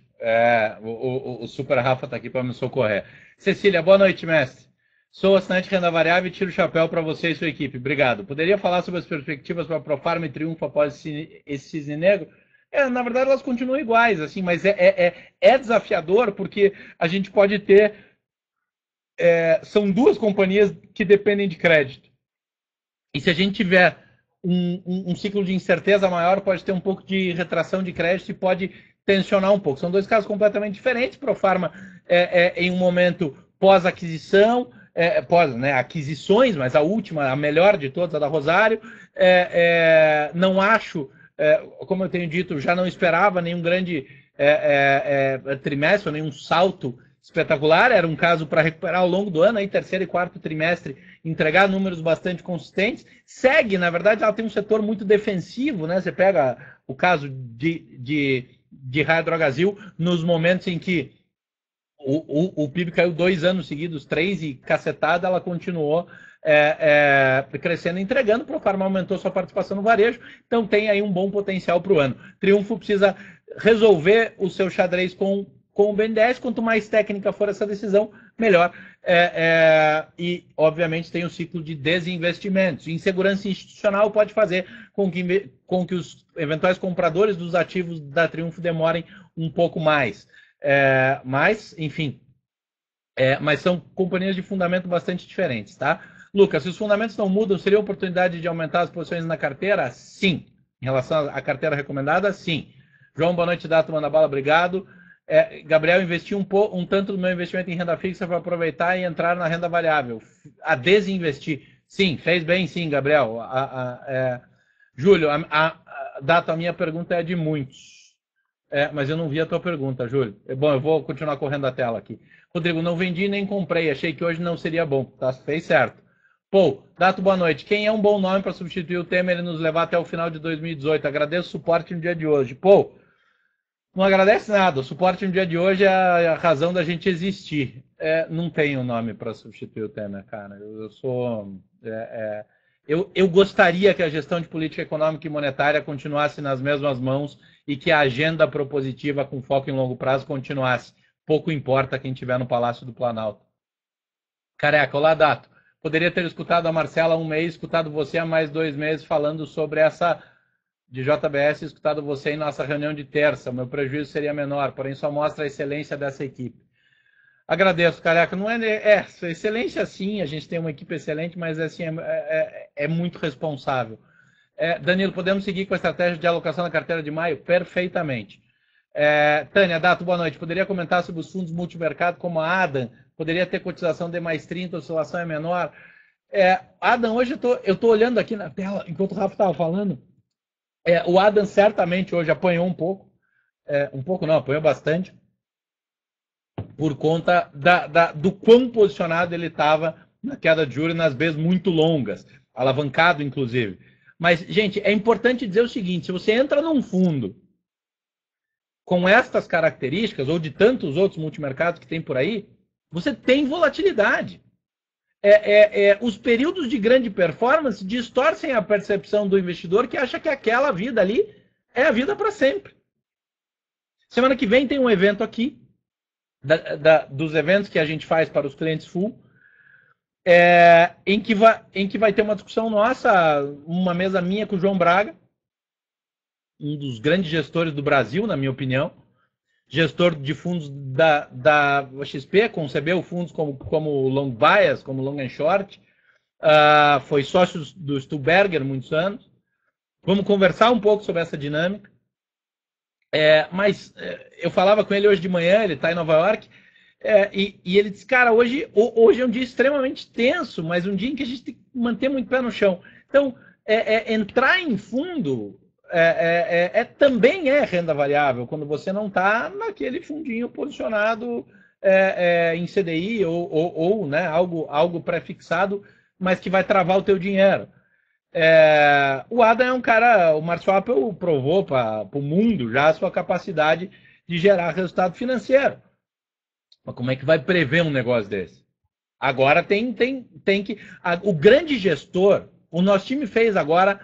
O Super Rafa está aqui para me socorrer. Cecília, boa noite, mestre. Sou assinante de renda variável e tiro o chapéu para você e sua equipe. Obrigado. Poderia falar sobre as perspectivas para a Profarma e Triunfo após esse cisne negro? Na verdade, elas continuam iguais, assim, mas é desafiador porque a gente pode ter... são duas companhias que dependem de crédito. E se a gente tiver um ciclo de incerteza maior, pode ter um pouco de retração de crédito e pode tensionar um pouco. São dois casos completamente diferentes. Profarma em um momento pós-aquisição, pode, né, aquisições, mas a última, a melhor de todas, a da Rosário. Não acho, como eu tenho dito, já não esperava nenhum grande trimestre, nenhum salto espetacular. Era um caso para recuperar ao longo do ano, aí, terceiro e quarto trimestre, entregar números bastante consistentes. Segue, na verdade, ela tem um setor muito defensivo, né? Você pega o caso de Raia Drogasil, nos momentos em que o PIB caiu 2 anos seguidos, 3 e cacetada, ela continuou crescendo e entregando. Profarma aumentou sua participação no varejo, então tem aí um bom potencial para o ano. Triunfo precisa resolver o seu xadrez com o BNDES. Quanto mais técnica for essa decisão, melhor. E, obviamente, tem o ciclo de desinvestimentos. Insegurança institucional pode fazer com que os eventuais compradores dos ativos da Triunfo demorem um pouco mais. Mas, enfim, mas são companhias de fundamento bastante diferentes, tá? Lucas, se os fundamentos não mudam, seria oportunidade de aumentar as posições na carteira? Sim. Em relação à carteira recomendada, sim. João, boa noite, Dato, manda bala, obrigado. Gabriel, investi um tanto do meu investimento em renda fixa para aproveitar e entrar na renda variável. A desinvestir. Sim, fez bem sim, Gabriel. Júlio, Dato, a minha pergunta é de muitos. Mas eu não vi a tua pergunta, Júlio. Bom, eu vou continuar correndo a tela aqui. Rodrigo, não vendi nem comprei. Achei que hoje não seria bom. Tá, fez certo. Pô, Dato, boa noite. Quem é um bom nome para substituir o Temer e nos levar até o final de 2018? Agradeço o suporte no dia de hoje. Pô, não agradece nada. O suporte no dia de hoje é a razão da gente existir. Não tenho nome para substituir o Temer, cara. Eu gostaria que a gestão de política econômica e monetária continuasse nas mesmas mãos e que a agenda propositiva com foco em longo prazo continuasse. Pouco importa quem estiver no Palácio do Planalto. Careca, olá, Dato. Poderia ter escutado a Marcela há um mês, escutado você há mais 2 meses falando sobre essa de JBS, escutado você em nossa reunião de terça. O meu prejuízo seria menor, porém só mostra a excelência dessa equipe. Agradeço, Careca. Não excelência sim, a gente tem uma equipe excelente, mas assim, é muito responsável. Danilo, podemos seguir com a estratégia de alocação na carteira de maio? Perfeitamente. Tânia, Dato, boa noite. Poderia comentar sobre os fundos multimercado como a Adam? Poderia ter cotização de mais 30, a oscilação é menor? Adam, hoje eu estou olhando aqui na tela, enquanto o Rafa estava falando, o Adam certamente hoje apanhou um pouco. Um pouco não, apanhou bastante. Por conta do quão posicionado ele estava na queda de juros nas Bs muito longas, alavancado, inclusive. Mas, gente, é importante dizer o seguinte, se você entra num fundo com estas características, ou de tantos outros multimercados que tem por aí, você tem volatilidade. Os períodos de grande performance distorcem a percepção do investidor que acha que aquela vida ali é a vida para sempre. Semana que vem tem um evento aqui, dos eventos que a gente faz para os clientes full, em que vai ter uma discussão nossa, uma mesa minha com o João Braga, um dos grandes gestores do Brasil, na minha opinião, gestor de fundos da XP, concebeu fundos como long bias, como long and short, foi sócio do Stuberger muitos anos. Vamos conversar um pouco sobre essa dinâmica. Mas eu falava com ele hoje de manhã, ele está em Nova York, e ele disse, cara, hoje é um dia extremamente tenso, mas um dia em que a gente tem que manter muito pé no chão. Então, entrar em fundo também é renda variável, quando você não está naquele fundinho posicionado em CDI ou né, algo pré-fixado, mas que vai travar o teu dinheiro. O Adam é um cara, o Márcio Appel provou para o mundo já a sua capacidade de gerar resultado financeiro. Mas como é que vai prever um negócio desse? Agora tem que... O grande gestor, o nosso time fez agora,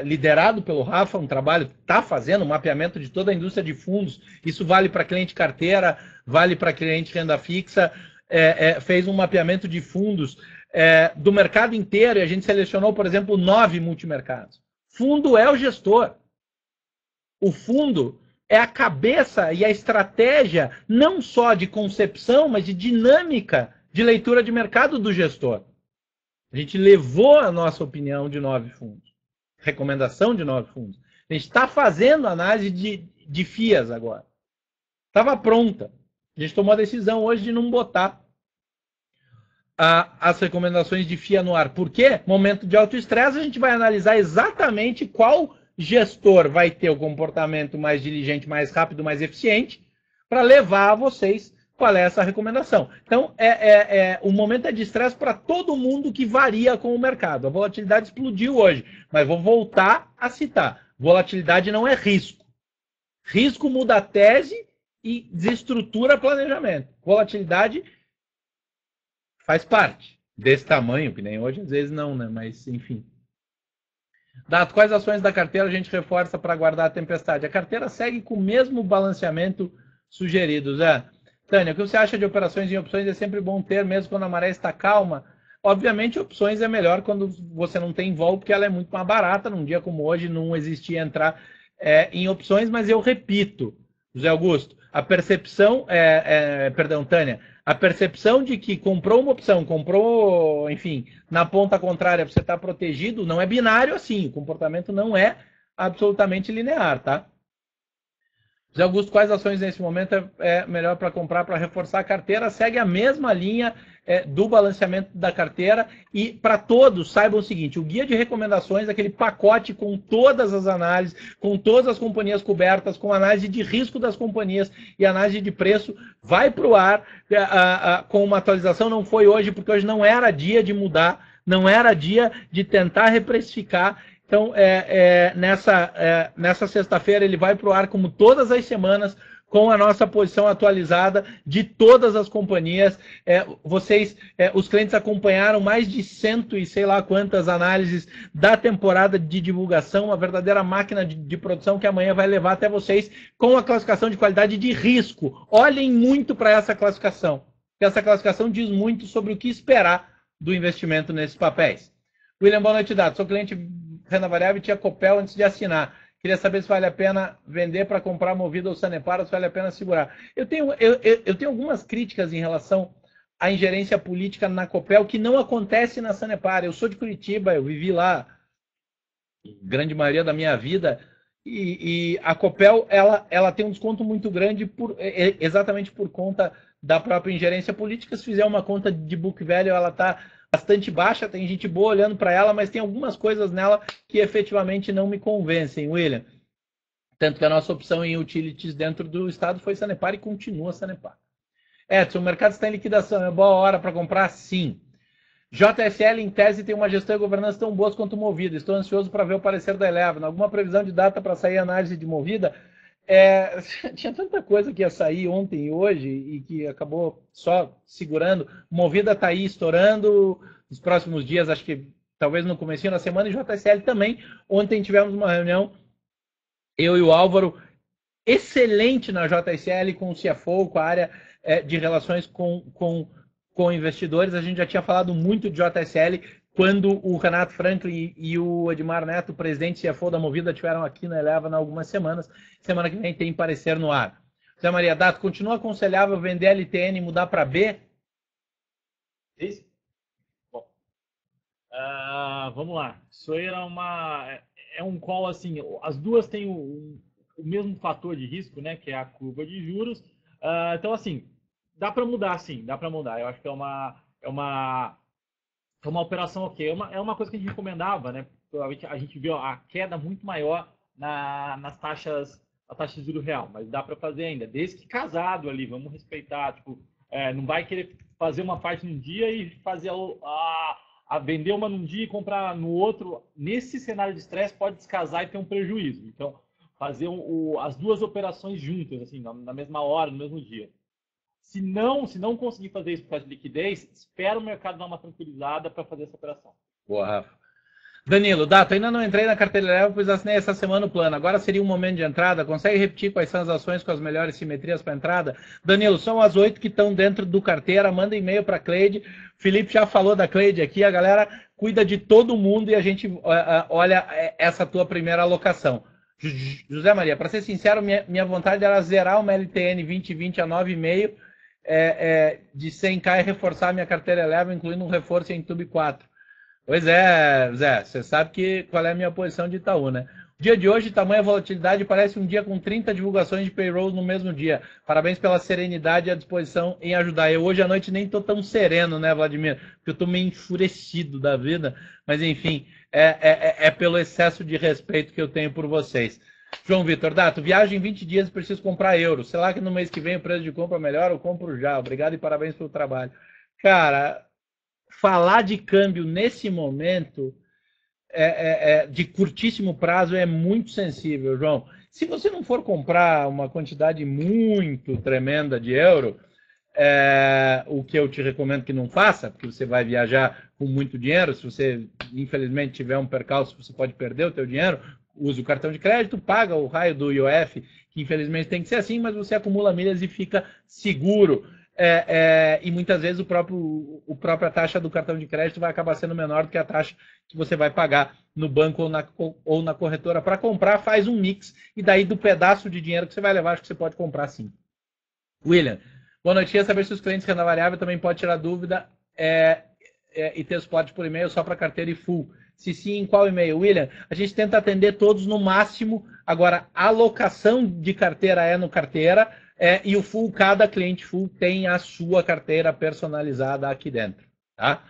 liderado pelo Rafa, um trabalho, está fazendo um mapeamento de toda a indústria de fundos, isso vale para cliente carteira, vale para cliente renda fixa, fez um mapeamento de fundos do mercado inteiro, e a gente selecionou, por exemplo, 9 multimercados. Fundo é o gestor. O fundo é a cabeça e a estratégia, não só de concepção, mas de dinâmica de leitura de mercado do gestor. A gente levou a nossa opinião de 9 fundos. Recomendação de 9 fundos. A gente está fazendo análise de FIAs agora. Estava pronta. A gente tomou a decisão hoje de não botar. as recomendações de FIA no ar. Por quê? Momento de alto estresse, a gente vai analisar exatamente qual gestor vai ter o comportamento mais diligente, mais rápido, mais eficiente, para levar a vocês qual é essa recomendação. Então, o momento é de estresse para todo mundo que varia com o mercado. A volatilidade explodiu hoje, mas vou voltar a citar. Volatilidade não é risco. Risco muda a tese e desestrutura planejamento. Volatilidade faz parte desse tamanho, que nem hoje, às vezes não, né? Mas, enfim. Dato, quais ações da carteira a gente reforça para guardar a tempestade? A carteira segue com o mesmo balanceamento sugerido, Zé. Tânia, o que você acha de operações em opções? É sempre bom ter, mesmo quando a maré está calma? Obviamente, opções é melhor quando você não tem vol, porque ela é muito mais barata. Num dia como hoje, não existia entrar em opções, mas eu repito, José Augusto, a percepção, perdão, Tânia, a percepção de que comprou uma opção, comprou, enfim, na ponta contrária, você está protegido, não é binário assim, o comportamento não é absolutamente linear, tá? José Augusto, quais ações nesse momento é melhor para comprar para reforçar a carteira? Segue a mesma linha do balanceamento da carteira e para todos saibam o seguinte, o guia de recomendações, aquele pacote com todas as análises, com todas as companhias cobertas, com análise de risco das companhias e análise de preço, vai para o ar com uma atualização, não foi hoje, porque hoje não era dia de mudar, não era dia de tentar reprecificar. Então, nessa sexta-feira, ele vai para o ar, como todas as semanas, com a nossa posição atualizada de todas as companhias. Os clientes acompanharam mais de 100 e sei lá quantas análises da temporada de divulgação, uma verdadeira máquina de produção que amanhã vai levar até vocês com a classificação de qualidade de risco. Olhem muito para essa classificação, porque essa classificação diz muito sobre o que esperar do investimento nesses papéis. William, boa noite, Dato. Sou cliente renda variável e tinha Copel antes de assinar. Queria saber se vale a pena vender para comprar Movida ou Sanepar, ou se vale a pena segurar. Eu tenho algumas críticas em relação à ingerência política na Copel, que não acontece na Sanepar. Eu sou de Curitiba, eu vivi lá grande maioria da minha vida, e a Copel ela tem um desconto muito grande exatamente por conta da própria ingerência política. Se fizer uma conta de book value, ela está bastante baixa, tem gente boa olhando para ela, mas tem algumas coisas nela que efetivamente não me convencem, William. Tanto que a nossa opção em utilities dentro do estado foi Sanepar e continua Sanepar. Edson, o mercado está em liquidação, é boa hora para comprar? Sim. JSL, em tese, tem uma gestão e governança tão boas quanto Movida. Estou ansioso para ver o parecer da Eleven. Alguma previsão de data para sair a análise de Movida? Tinha tanta coisa que ia sair ontem e hoje e que acabou só segurando. Movida está aí estourando nos próximos dias, acho que talvez no comecinho da semana, e JSL também. Ontem tivemos uma reunião, eu e o Álvaro, excelente na JSL, com o CFO, com a área de relações com investidores. A gente já tinha falado muito de JSL quando o Renato Franklin e o Edmar Neto, o presidente e CFO da Movida, estiveram aqui na Eleva há algumas semanas. Semana que vem tem parecer no ar. Zé Maria Dato, continua aconselhável vender LTN e mudar para B? Isso? Bom, vamos lá. Isso aí é um call assim, as duas têm o mesmo fator de risco, né, que é a curva de juros. Então, assim, dá para mudar, sim, dá para mudar. Eu acho que é uma operação ok. É uma coisa que a gente recomendava, né? A gente viu a queda muito maior nas taxas, a taxa de juros real, mas dá para fazer ainda, desde que casado ali, vamos respeitar, tipo, não vai querer fazer uma parte num dia e fazer a vender uma num dia e comprar no outro. Nesse cenário de estresse pode descasar e ter um prejuízo. Então, fazer as duas operações juntas, assim, na mesma hora, no mesmo dia. Se não conseguir fazer isso por causa de liquidez, espera o mercado dar uma tranquilizada para fazer essa operação. Boa, Rafa. Danilo, Dato, ainda não entrei na carteira Eleva, pois assinei essa semana o plano. Agora seria um momento de entrada. Consegue repetir quais são as ações com as melhores simetrias para entrada? Danilo, são as 8 que estão dentro do carteira. Manda e-mail para a Cleide. Felipe já falou da Cleide aqui. A galera cuida de todo mundo e a gente olha essa tua primeira alocação. José Maria, para ser sincero, minha vontade era zerar uma LTN 2020 a 9,5 de 100k e reforçar a minha carteira Eleva, incluindo um reforço em Tube 4. Pois é, Zé, você sabe qual é a minha posição de Itaú, né? Dia de hoje, tamanha volatilidade, parece um dia com 30 divulgações de payroll no mesmo dia. Parabéns pela serenidade e a disposição em ajudar. Eu hoje à noite nem estou tão sereno, né, Vladimir? Porque eu estou meio enfurecido da vida. Mas, enfim, é pelo excesso de respeito que eu tenho por vocês. João Vitor, Dato, viagem em 20 dias e preciso comprar euros. Sei lá que no mês que vem o preço de compra melhor, eu compro já. Obrigado e parabéns pelo trabalho. Cara, falar de câmbio nesse momento... de curtíssimo prazo é muito sensível, João. Se você não for comprar uma quantidade muito tremenda de euro, o que eu te recomendo que não faça, porque você vai viajar com muito dinheiro, se você, infelizmente, tiver um percalço, você pode perder o teu dinheiro, use o cartão de crédito, paga o raio do IOF, que infelizmente tem que ser assim, mas você acumula milhas e fica seguro. E muitas vezes a própria taxa do cartão de crédito vai acabar sendo menor do que a taxa que você vai pagar no banco ou na corretora para comprar, faz um mix, e daí do pedaço de dinheiro que você vai levar, acho que você pode comprar sim. William, boa noite, queria saber se os clientes renda variável também pode tirar dúvida e ter suporte por e-mail só para carteira e full. Se sim, em qual e-mail? William, a gente tenta atender todos no máximo, agora a alocação de carteira é no carteira, e o full, cada cliente full tem a sua carteira personalizada aqui dentro, tá?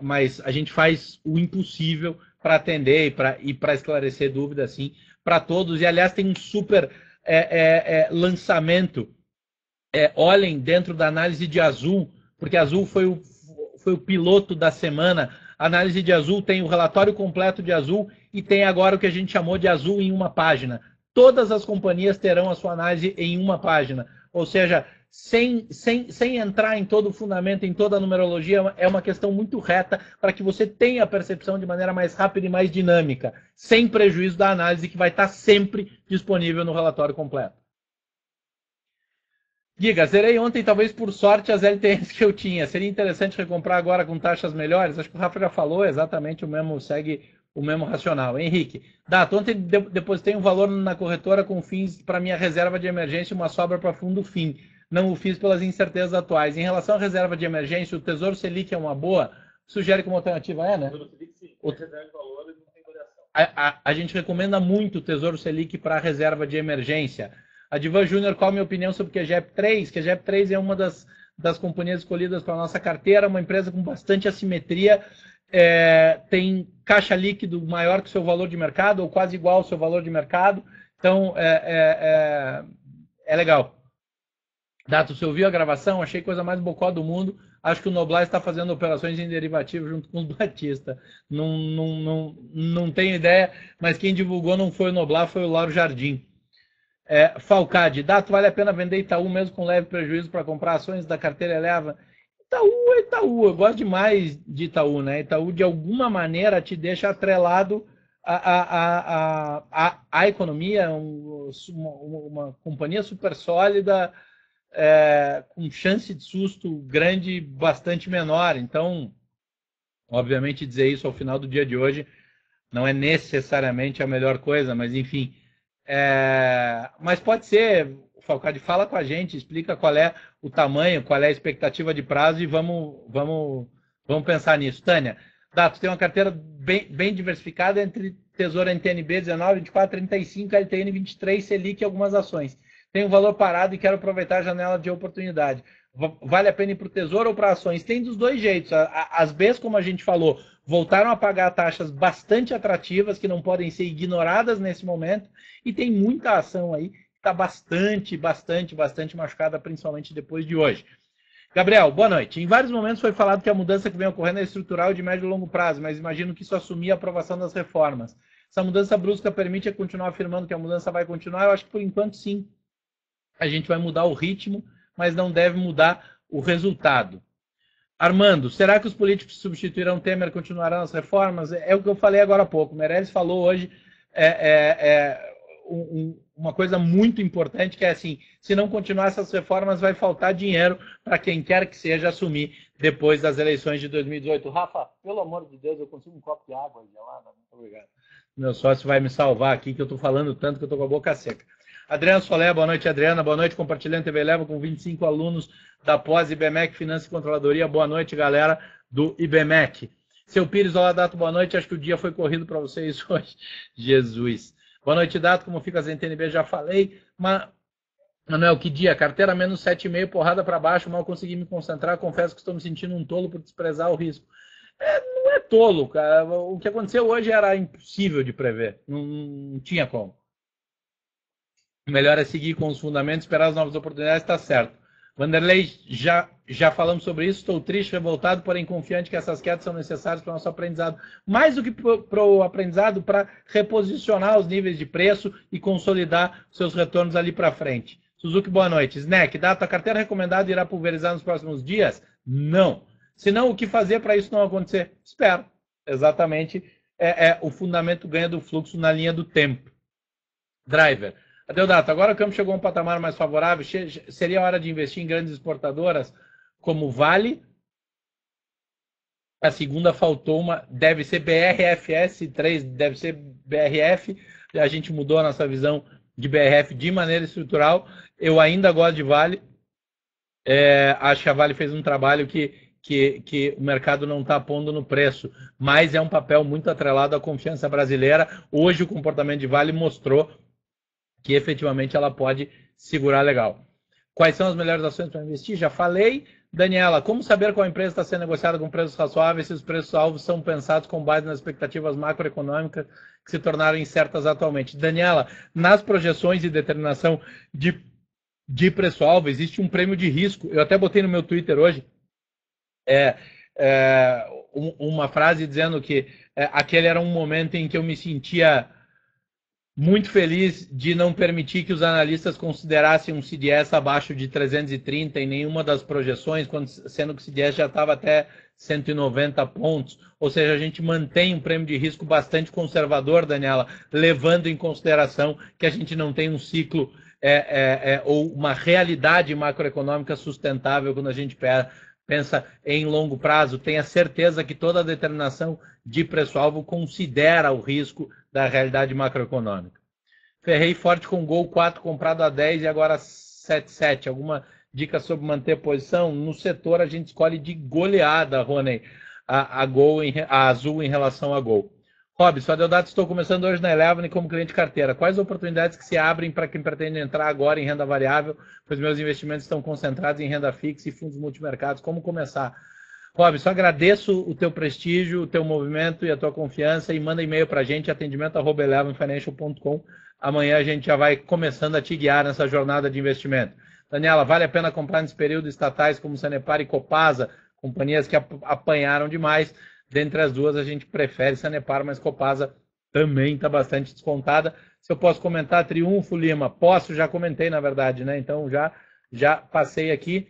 Mas a gente faz o impossível para atender e para esclarecer dúvidas, assim, para todos. E, aliás, tem um super lançamento. Olhem dentro da análise de Azul, porque Azul foi o piloto da semana. A análise de Azul tem o relatório completo de Azul e tem agora o que a gente chamou de Azul em uma página. Todas as companhias terão a sua análise em uma página. Ou seja, sem entrar em todo o fundamento, em toda a numerologia, é uma questão muito reta para que você tenha a percepção de maneira mais rápida e mais dinâmica, sem prejuízo da análise que vai estar sempre disponível no relatório completo. Giga, zerei ontem, talvez por sorte, as LTNs que eu tinha. Seria interessante recomprar agora com taxas melhores? Acho que o Rafa já falou exatamente o mesmo, segue o mesmo racional. Henrique, Dato, ontem depositei um valor na corretora com fins para minha reserva de emergência e uma sobra para fundo fim. Não o fiz pelas incertezas atuais. Em relação à reserva de emergência, o Tesouro Selic é uma boa? Sugere como alternativa né? O Tesouro Selic, sim. Reserva de valores não tem variação. A gente recomenda muito o Tesouro Selic para a reserva de emergência. A Divan Júnior, qual a minha opinião sobre o QGEP 3? QGEP 3 é uma das companhias escolhidas para a nossa carteira, uma empresa com bastante assimetria, tem caixa líquido maior que o seu valor de mercado, ou quase igual ao seu valor de mercado, então é legal. Dato, você ouviu a gravação? Achei coisa mais bocó do mundo. Acho que o Noblar está fazendo operações em derivativo junto com o Batista. Não tenho ideia, mas quem divulgou não foi o Noblar, foi o Lauro Jardim. Falcade, Dato, vale a pena vender Itaú mesmo com leve prejuízo para comprar ações da carteira Eleva? Itaú é Itaú, eu gosto demais de Itaú, né? Itaú de alguma maneira te deixa atrelado à economia, uma companhia super sólida, com chance de susto grande, bastante menor. Então, obviamente dizer isso ao final do dia de hoje não é necessariamente a melhor coisa, mas enfim... mas pode ser, o Falcade fala com a gente, explica qual é o tamanho, qual é a expectativa de prazo e vamos pensar nisso. Tânia, Dato, tem uma carteira bem diversificada entre Tesouro NTNB 19, 24, 35, LTN 23, Selic e algumas ações. Tem um valor parado e quero aproveitar a janela de oportunidade. Vale a pena ir para o Tesouro ou para ações? Tem dos dois jeitos. As Bs, como a gente falou, voltaram a pagar taxas bastante atrativas que não podem ser ignoradas nesse momento e tem muita ação aí que está bastante machucada, principalmente depois de hoje. Gabriel, boa noite. Em vários momentos foi falado que a mudança que vem ocorrendo é estrutural de médio e longo prazo, mas imagino que isso assumia a aprovação das reformas. Essa mudança brusca permite continuar afirmando que a mudança vai continuar? Eu acho que por enquanto sim. A gente vai mudar o ritmo, mas não deve mudar o resultado. Armando, será que os políticos que substituirão Temer e continuarão as reformas? É o que eu falei agora há pouco. O Meirelles falou hoje uma coisa muito importante, que é assim, se não continuar essas reformas, vai faltar dinheiro para quem quer que seja assumir depois das eleições de 2018. Rafa, pelo amor de Deus, eu consigo um copo de água gelada? Muito obrigado. Meu sócio vai me salvar aqui, que eu estou falando tanto que eu estou com a boca seca. Adriana Solé, boa noite, Adriana. Boa noite, compartilhando TV Eleva com 25 alunos da pós IBMEC Finanças e Controladoria. Boa noite, galera do IBMEC. Seu Pires, olá, Dato, boa noite. Acho que o dia foi corrido para vocês hoje. Jesus. Boa noite, Dato. Como fica a ZNTNB? Já falei. Mas, Manuel, que dia? Carteira menos 7,5, porrada para baixo. Mal consegui me concentrar. Confesso que estou me sentindo um tolo por desprezar o risco. Não é tolo, cara. O que aconteceu hoje era impossível de prever. Não tinha como. O melhor é seguir com os fundamentos, esperar as novas oportunidades, está certo. Vanderlei, já falamos sobre isso. Estou triste, revoltado, porém confiante que essas quedas são necessárias para o nosso aprendizado. Mais do que para o aprendizado, para reposicionar os níveis de preço e consolidar seus retornos ali para frente. Suzuki, boa noite. Snack, data, a carteira recomendada irá pulverizar nos próximos dias? Não. Se não, o que fazer para isso não acontecer? Espero. Exatamente. O fundamento ganha do fluxo na linha do tempo. Driver. Adeodato, agora o campo chegou a um patamar mais favorável, seria hora de investir em grandes exportadoras como Vale? A segunda faltou uma, deve ser BRFS 3, deve ser BRF, a gente mudou a nossa visão de BRF de maneira estrutural, eu ainda gosto de Vale, acho que a Vale fez um trabalho que o mercado não está pondo no preço, mas é um papel muito atrelado à confiança brasileira. Hoje o comportamento de Vale mostrou que efetivamente ela pode segurar legal. Quais são as melhores ações para investir? Já falei. Daniela, como saber qual empresa está sendo negociada com preços razoáveis se os preços-alvos são pensados com base nas expectativas macroeconômicas que se tornaram incertas atualmente? Daniela, nas projeções e determinação de preço-alvo, existe um prêmio de risco. Eu até botei no meu Twitter hoje uma frase dizendo que aquele era um momento em que eu me sentia muito feliz de não permitir que os analistas considerassem um CDS abaixo de 330 em nenhuma das projeções, sendo que o CDS já estava até 190 pontos. Ou seja, a gente mantém um prêmio de risco bastante conservador, Daniela, levando em consideração que a gente não tem um ciclo ou uma realidade macroeconômica sustentável quando a gente pensa em longo prazo. Tenha certeza que toda a determinação de preço-alvo considera o risco da realidade macroeconômica. Ferrei forte com Gol 4 comprado a 10 e agora 7,7. Alguma dica sobre manter posição? No setor a gente escolhe de goleada, Rony, a Azul em relação a Gol. Robson, Adeodato, estou começando hoje na Eleven como cliente carteira. Quais oportunidades que se abrem para quem pretende entrar agora em renda variável, pois meus investimentos estão concentrados em renda fixa e fundos multimercados? Como começar? Robson, agradeço o teu prestígio, o teu movimento e a tua confiança e manda e-mail para a gente, atendimento@elevenfinancial.com. Amanhã a gente já vai começando a te guiar nessa jornada de investimento. Daniela, vale a pena comprar nesse período estatais como Sanepar e Copasa, companhias que apanharam demais. Dentre as duas, a gente prefere Sanepar, mas Copasa também está bastante descontada. Se eu posso comentar, Triunfo, Lima, posso, já comentei, na verdade, né? Então já passei aqui.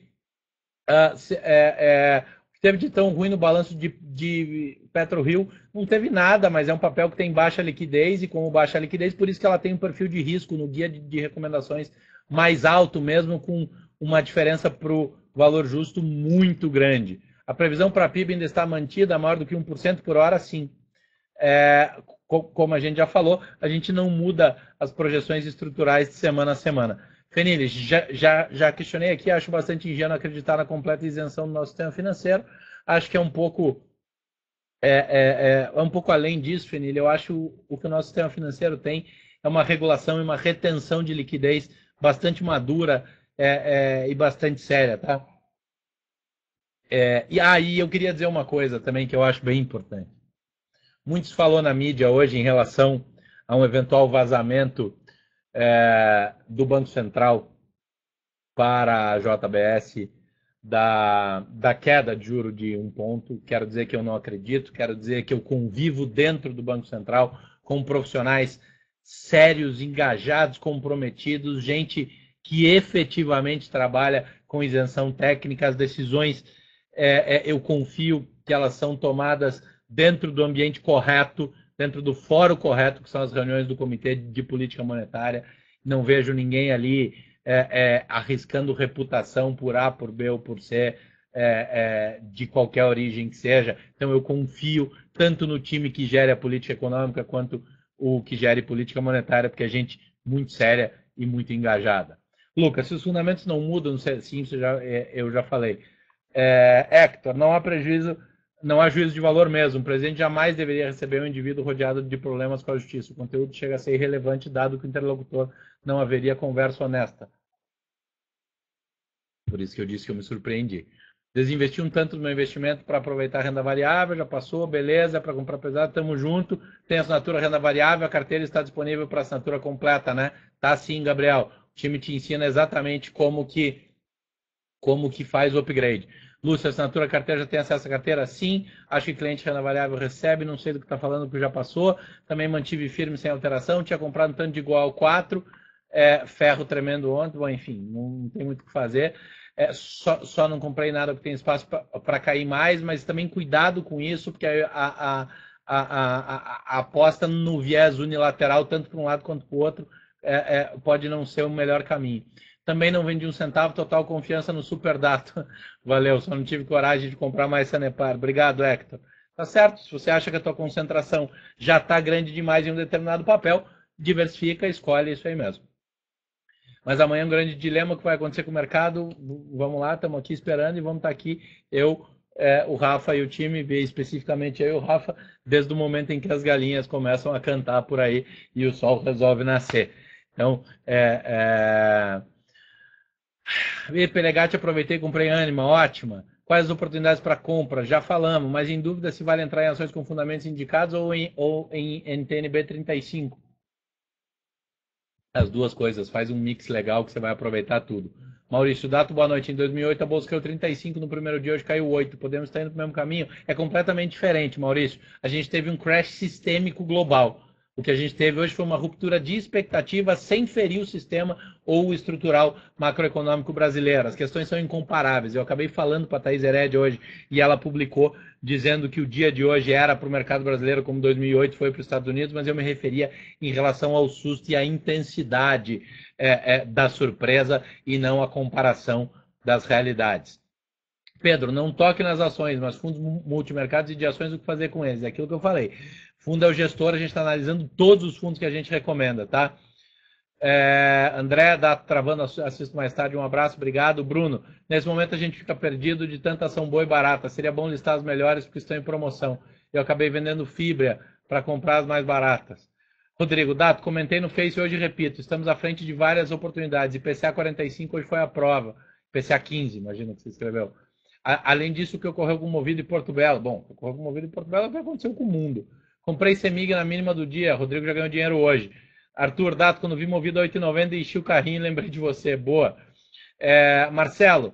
Teve de tão ruim no balanço de PetroRio, não teve nada, mas é um papel que tem baixa liquidez, e como baixa liquidez, por isso que ela tem um perfil de risco no guia de recomendações mais alto, mesmo com uma diferença para o valor justo muito grande. A previsão para a PIB ainda está mantida, maior do que 1% por hora, sim. Como a gente já falou, a gente não muda as projeções estruturais de semana a semana. Fenili, já questionei aqui, acho bastante ingênuo acreditar na completa isenção do nosso sistema financeiro. Acho que é um pouco um pouco além disso, Fenili. Eu acho o que o nosso sistema financeiro tem é uma regulação e uma retenção de liquidez bastante madura e bastante séria, tá? E aí eu queria dizer uma coisa também que eu acho bem importante. Muitos falou na mídia hoje em relação a um eventual vazamento do Banco Central para a JBS da queda de juro de 1 ponto. Quero dizer que eu não acredito, quero dizer que eu convivo dentro do Banco Central com profissionais sérios, engajados, comprometidos, gente que efetivamente trabalha com isenção técnica. As decisões, eu confio que elas são tomadas dentro do ambiente correto, dentro do fórum correto, que são as reuniões do Comitê de Política Monetária. Não vejo ninguém ali arriscando reputação por A, por B ou por C, de qualquer origem que seja. Então eu confio tanto no time que gere a política econômica quanto o que gere política monetária, porque é gente muito séria e muito engajada. Lucas, se os fundamentos não mudam, sim, eu já falei. Hector, não há prejuízo Não há juízo de valor mesmo. O presidente jamais deveria receber um indivíduo rodeado de problemas com a justiça. O conteúdo chega a ser irrelevante, dado que o interlocutor não haveria conversa honesta. Por isso que eu disse que eu me surpreendi. Desinvesti um tanto no meu investimento para aproveitar a renda variável, já passou, beleza, para comprar pesado, estamos junto. Tem assinatura renda variável, a carteira está disponível para assinatura completa, né? Tá sim, Gabriel. O time te ensina exatamente como que faz o upgrade. Lúcia, assinatura carteira, já tem acesso à carteira? Sim. Acho que cliente renda variável recebe, não sei do que está falando, porque já passou. Também mantive firme sem alteração, tinha comprado um tanto de igual 4, ferro tremendo ontem, bom, enfim, não tem muito o que fazer. Só não comprei nada porque tem espaço para cair mais, mas também cuidado com isso, porque a aposta no viés unilateral, tanto para um lado quanto para o outro, pode não ser o melhor caminho. Também não vendi um centavo, total confiança no Superdato. Valeu, só não tive coragem de comprar mais Sanepar. Obrigado, Hector. Tá certo, se você acha que a tua concentração já está grande demais em um determinado papel, diversifica, escolhe isso aí mesmo. Mas amanhã é um grande dilema que vai acontecer com o mercado. Vamos lá, estamos aqui esperando e vamos estar aqui, eu, o Rafa e o time, especificamente eu e o Rafa, desde o momento em que as galinhas começam a cantar por aí e o sol resolve nascer. Então, Pelegatti, aproveitei e comprei Anima, ótima. Quais as oportunidades para compra? Já falamos, mas em dúvida se vale entrar em ações com fundamentos indicados ou em NTNB 35. As duas coisas, faz um mix legal que você vai aproveitar tudo. Maurício Dato, boa noite. Em 2008 a bolsa caiu 35 no primeiro dia, hoje caiu 8. Podemos estar indo para o mesmo caminho? É completamente diferente, Maurício. A gente teve um crash sistêmico global. O que a gente teve hoje foi uma ruptura de expectativa sem ferir o sistema ou o estrutural macroeconômico brasileiro. As questões são incomparáveis. Eu acabei falando para a Thaís Hered hoje e ela publicou dizendo que o dia de hoje era para o mercado brasileiro como 2008 foi para os Estados Unidos, mas eu me referia em relação ao susto e à intensidade da surpresa e não à comparação das realidades. Pedro, não toque nas ações, mas fundos multimercados e de ações, o que fazer com eles? É aquilo que eu falei. Fundo é o gestor, a gente está analisando todos os fundos que a gente recomenda, tá? André, travando, assisto mais tarde, um abraço, obrigado. Bruno, nesse momento a gente fica perdido de tanta ação boa e barata, seria bom listar as melhores porque estão em promoção. Eu acabei vendendo Fibra para comprar as mais baratas. Rodrigo, Dato, comentei no Face hoje e repito, estamos à frente de várias oportunidades. IPCA 45 hoje foi a prova. IPCA 15, imagina que você escreveu. Além disso, o que ocorreu com o Movido e Porto Belo? Bom, o que ocorreu com o Movido e Porto Belo é o que aconteceu com o mundo. Comprei Semig na mínima do dia, Rodrigo já ganhou dinheiro hoje. Arthur, Dato, quando vi Movido a 8,90, enchi o carrinho e lembrei de você. Boa. Marcelo,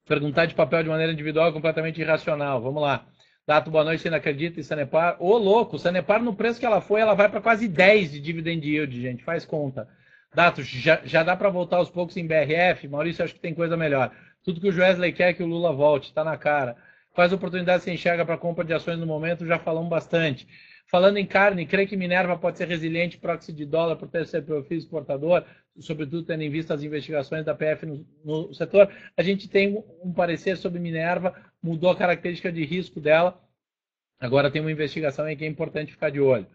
perguntar de papel de maneira individual é completamente irracional. Vamos lá. Dato, boa noite, você não acredita em Sanepar? Ô, louco, Sanepar no preço que ela foi, ela vai para quase 10 de dividend yield, gente. Faz conta. Dato, já dá para voltar aos poucos em BRF? Maurício, acho que tem coisa melhor. Tudo que o Wesley quer é que o Lula volte, está na cara. Quais oportunidades você enxerga para compra de ações no momento? Já falamos bastante. Falando em carne, crê que Minerva pode ser resiliente proxy de dólar por ter seu perfil exportador, sobretudo tendo em vista as investigações da PF no setor? A gente tem um parecer sobre Minerva, mudou a característica de risco dela, agora tem uma investigação aí que é importante ficar de olho.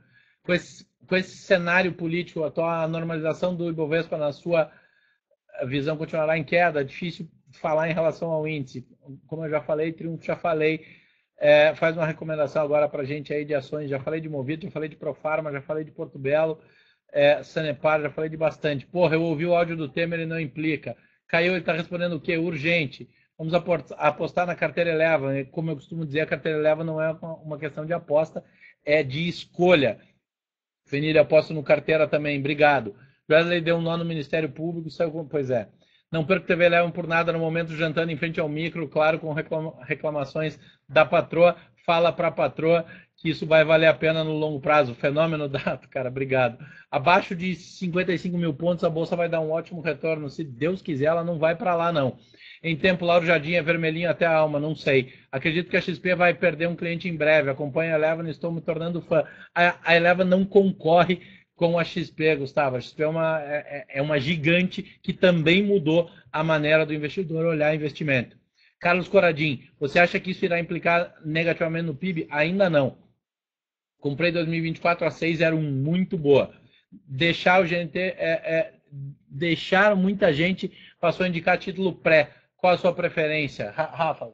Com esse cenário político, a tua normalização do Ibovespa, na sua visão, continuará em queda? Difícil falar em relação ao índice. Como eu já falei, Triunfo já falei, faz uma recomendação agora para a gente aí de ações. Já falei de Movido, já falei de Profarma, já falei de Porto Belo, Sanepar, já falei de bastante. Porra, eu ouvi o áudio do Temer e não implica. Caiu, ele está respondendo o quê? Urgente. Vamos apostar na carteira Eleva. Como eu costumo dizer, a carteira Eleva não é uma questão de aposta, é de escolha. Fenir, aposto no carteira também. Obrigado. Wesley deu um nó no Ministério Público, saiu com... Pois é. Não perco TV Levam por nada no momento, jantando em frente ao micro, claro, com reclamações da patroa. Fala para a patroa que isso vai valer a pena no longo prazo. Fenômeno Dato, cara, obrigado. Abaixo de 55 mil pontos, a bolsa vai dar um ótimo retorno. Se Deus quiser, ela não vai para lá, não. Em tempo, Lauro Jardim é vermelhinho até a alma, não sei. Acredito que a XP vai perder um cliente em breve. Acompanho a Eleven, estou me tornando fã. A Eleven não concorre com a XP, Gustavo. A XP é uma gigante que também mudou a maneira do investidor olhar investimento. Carlos Coradim, você acha que isso irá implicar negativamente no PIB? Ainda não. Comprei 2024 a 6,01, muito boa. Deixar o GNT, deixar muita gente passou a indicar título pré. Qual a sua preferência? Rafa?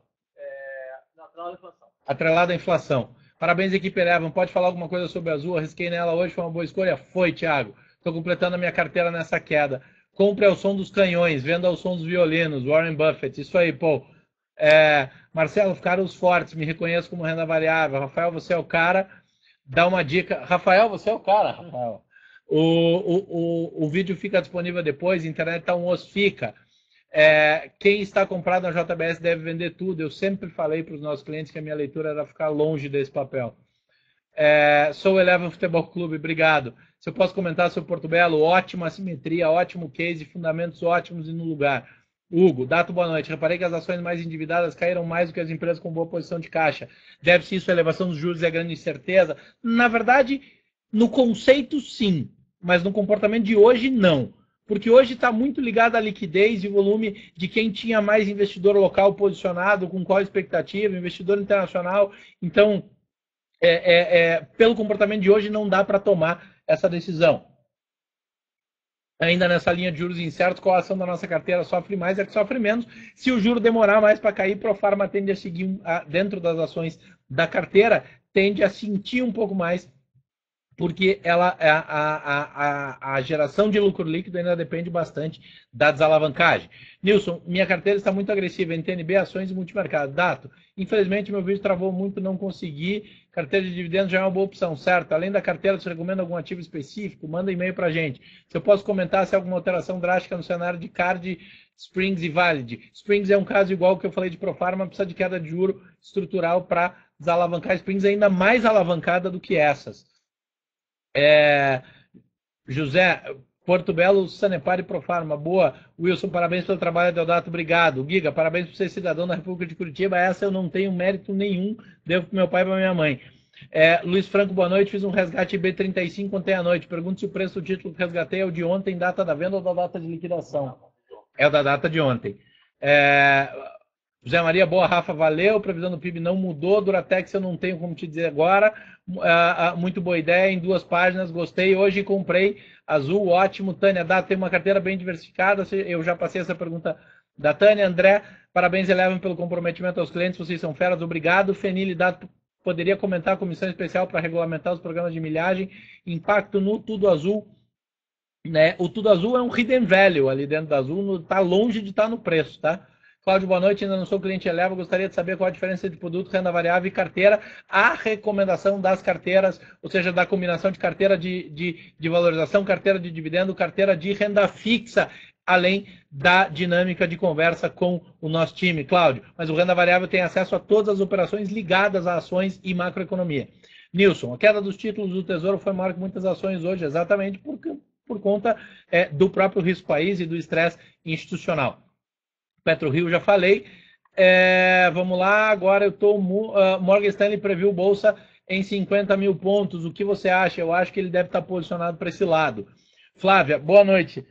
Natural deflação. atrelado à inflação. Parabéns, equipe Eleven. Pode falar alguma coisa sobre a Azul? Arrisquei nela hoje, foi uma boa escolha? Foi, Thiago. Estou completando a minha carteira nessa queda. Compre ao som dos canhões, venda ao som dos violinos. Warren Buffett. Isso aí, pô. Marcelo, ficaram os fortes. Me reconheço como renda variável. Rafael, você é o cara. Dá uma dica. Rafael, você é o cara, Rafael. O vídeo fica disponível depois. A internet tá um osso, fica. Quem está comprado na JBS deve vender tudo. Eu sempre falei para os nossos clientes que a minha leitura era ficar longe desse papel. Sou o Eleven Futebol Clube, obrigado. Se eu posso comentar sobre Porto Belo, ótima assimetria, ótimo case, fundamentos ótimos e no lugar. Hugo, Dato, boa noite. Reparei que as ações mais endividadas caíram mais do que as empresas com boa posição de caixa. Deve-se isso à elevação dos juros e a grande incerteza? Na verdade, no conceito, sim. Mas no comportamento de hoje, não. Porque hoje está muito ligado à liquidez e volume de quem tinha mais investidor local posicionado, com qual expectativa, investidor internacional. Então, pelo comportamento de hoje, não dá para tomar essa decisão. Ainda nessa linha de juros incertos, qual a ação da nossa carteira sofre mais, é que sofre menos. Se o juro demorar mais para cair, Profarma tende a seguir dentro das ações da carteira, tende a sentir um pouco mais, porque a geração de lucro líquido ainda depende bastante da desalavancagem. Nilson, minha carteira está muito agressiva em TNB, ações e multimercado. Dato, infelizmente meu vídeo travou muito, não consegui. Carteira de dividendos já é uma boa opção, certo? Além da carteira, você recomenda algum ativo específico? Manda e-mail para a gente. Se eu posso comentar se há alguma alteração drástica no cenário de Card, Springs e Valid. Springs é um caso igual que eu falei de Profarma, precisa de queda de juro estrutural para desalavancar. Springs é ainda mais alavancada do que essas. José, Porto Belo, Sanepar e Profarma, boa. Wilson, parabéns pelo trabalho, Deodato, obrigado. Giga, parabéns por ser cidadão da República de Curitiba, essa eu não tenho mérito nenhum, devo para meu pai e para minha mãe. Luiz Franco, boa noite, fiz um resgate B35 ontem à noite, pergunto se o preço do título que resgatei é o de ontem, data da venda ou da data de liquidação? É o da data de ontem. José Maria, boa, Rafa, valeu. Previsão do PIB não mudou. Duratex eu não tenho como te dizer agora. Muito boa ideia, em 2 páginas, gostei. Hoje comprei Azul, ótimo. Tânia, tem uma carteira bem diversificada. Eu já passei essa pergunta da Tânia. André, parabéns, Eleven, pelo comprometimento aos clientes. Vocês são feras, obrigado. Fenili, poderia comentar a comissão especial para regulamentar os programas de milhagem. Impacto no Tudo Azul. Né? O Tudo Azul é um hidden value ali dentro da Azul. Está longe de estar no preço, tá? Cláudio, boa noite, ainda não sou cliente Eleva, gostaria de saber qual a diferença entre produto, renda variável e carteira. A recomendação das carteiras, ou seja, da combinação de carteira de valorização, carteira de dividendo, carteira de renda fixa, além da dinâmica de conversa com o nosso time, Cláudio. Mas o renda variável tem acesso a todas as operações ligadas a ações e macroeconomia. Nilson, a queda dos títulos do Tesouro foi maior que muitas ações hoje, exatamente por conta do próprio risco país e do estresse institucional. PetroRio, já falei. Vamos lá, agora eu estou... Morgan Stanley previu bolsa em 50 mil pontos. O que você acha? Eu acho que ele deve estar posicionado para esse lado. Flávia, boa noite.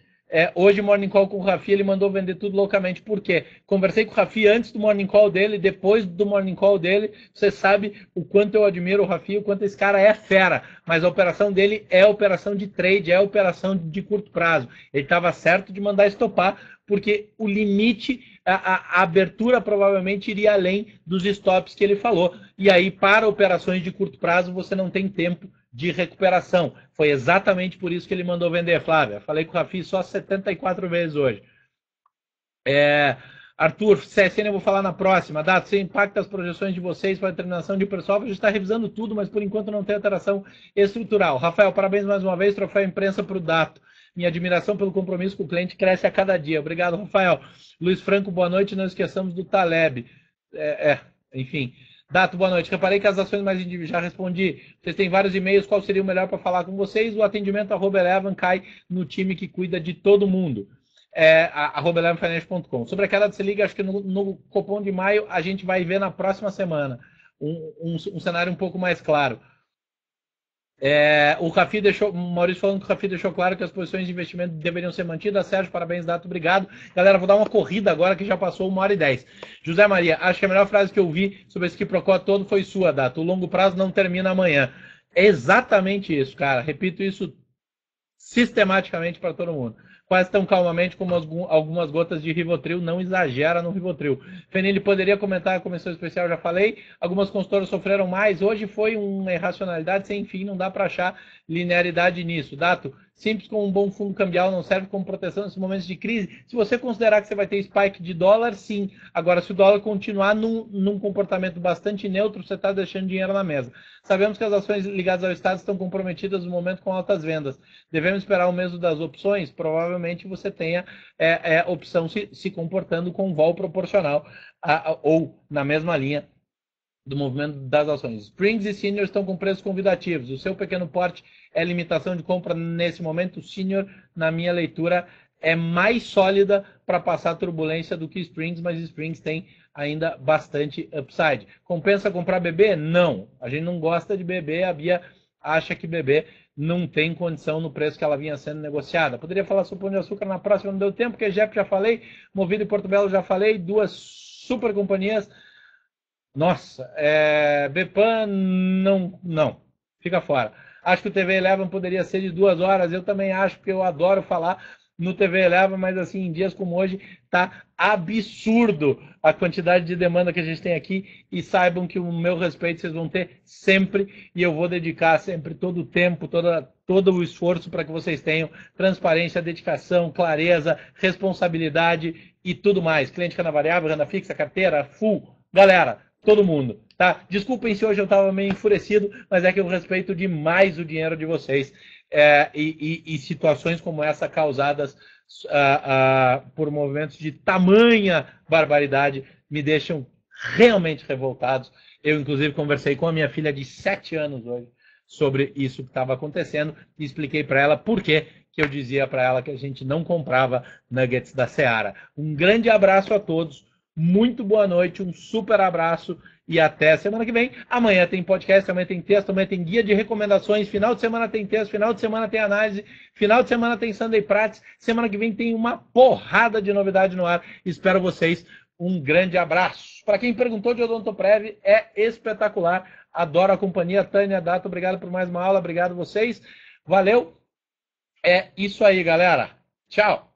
Hoje, Morning Call com o Rafi, ele mandou vender tudo loucamente. Por quê? Conversei com o Rafi antes do Morning Call dele, depois do Morning Call dele. Você sabe o quanto eu admiro o Rafi, o quanto esse cara é fera. Mas a operação dele é operação de trade, é operação de curto prazo. Ele estava certo de mandar estopar, porque o limite, a abertura provavelmente iria além dos stops que ele falou. E aí, para operações de curto prazo, você não tem tempo de recuperação. Foi exatamente por isso que ele mandou vender, Flávia. Falei com o Rafi só 74 vezes hoje. Arthur, CSN eu vou falar na próxima. Dato, você impacta as projeções de vocês para a determinação de pessoal. A gente está revisando tudo, mas por enquanto não tem alteração estrutural. Rafael, parabéns mais uma vez. Troféu imprensa para o Dato. Minha admiração pelo compromisso com o cliente cresce a cada dia. Obrigado, Rafael. Luiz Franco, boa noite. Não esqueçamos do Taleb. Enfim. Dato, boa noite. Reparei que as ações mais individuais, já respondi. Vocês têm vários e-mails, qual seria o melhor para falar com vocês? O atendimento @eleven cai no time que cuida de todo mundo. @elevenfinance.com. Sobre a queda de Selic, acho que no Copom de maio a gente vai ver na próxima semana um cenário um pouco mais claro. O Maurício falando que o Rafi deixou claro que as posições de investimento deveriam ser mantidas. Sérgio, parabéns, Dato, obrigado. Galera, vou dar uma corrida agora que já passou 1h10. José Maria, acho que a melhor frase que eu vi sobre esse quiprocó todo foi sua, Dato. O longo prazo não termina amanhã. É exatamente isso, cara. Repito isso sistematicamente para todo mundo. Quase tão calmamente como algumas gotas de Rivotril, não exagera no Rivotril. Fenili poderia comentar a comissão especial, já falei. Algumas consultoras sofreram mais. Hoje foi uma irracionalidade sem fim, não dá para achar linearidade nisso. Dato, simples como um bom fundo cambial, não serve como proteção nesses momentos de crise. Se você considerar que você vai ter spike de dólar, sim. Agora, se o dólar continuar num comportamento bastante neutro, você está deixando dinheiro na mesa. Sabemos que as ações ligadas ao Estado estão comprometidas no momento com altas vendas. Devemos esperar o mesmo das opções? Provavelmente você tenha opção se comportando com vol proporcional ou na mesma linha do movimento das ações. Springs e Senior estão com preços convidativos. O seu pequeno porte é limitação de compra nesse momento. O Senior, na minha leitura, é mais sólida para passar turbulência do que Springs, mas Springs tem ainda bastante upside. Compensa comprar BB? Não. A gente não gosta de BB, a Bia acha que BB não tem condição no preço que ela vinha sendo negociada. Poderia falar sobre Pão de Açúcar na próxima, não deu tempo, porque Jeff já falei, Movido e Porto Belo já falei, duas super companhias. Nossa, Bepan não, fica fora. Acho que o TV Eleven poderia ser de 2 horas, eu também acho, porque eu adoro falar no TV Eleven, mas assim, em dias como hoje, tá absurdo a quantidade de demanda que a gente tem aqui, e saibam que o meu respeito vocês vão ter sempre, e eu vou dedicar sempre todo o tempo, todo o esforço para que vocês tenham transparência, dedicação, clareza, responsabilidade e tudo mais. Cliente renda variável, renda fixa, carteira, full, galera, todo mundo, tá? Desculpem se hoje eu estava meio enfurecido, mas é que eu respeito demais o dinheiro de vocês. E situações como essa causadas por movimentos de tamanha barbaridade me deixam realmente revoltados. Eu, inclusive, conversei com a minha filha de 7 anos hoje sobre isso que estava acontecendo e expliquei para ela por que eu dizia para ela que a gente não comprava nuggets da Seara. Um grande abraço a todos, muito boa noite, um super abraço e até semana que vem. Amanhã tem podcast, amanhã tem texto, amanhã tem guia de recomendações, final de semana tem texto, final de semana tem análise, final de semana tem Sunday Prats, semana que vem tem uma porrada de novidade no ar. Espero vocês, um grande abraço. Para quem perguntou de Odontoprev, é espetacular, adoro a companhia. Tânia, Dato, obrigado por mais uma aula, obrigado vocês, valeu. É isso aí, galera. Tchau.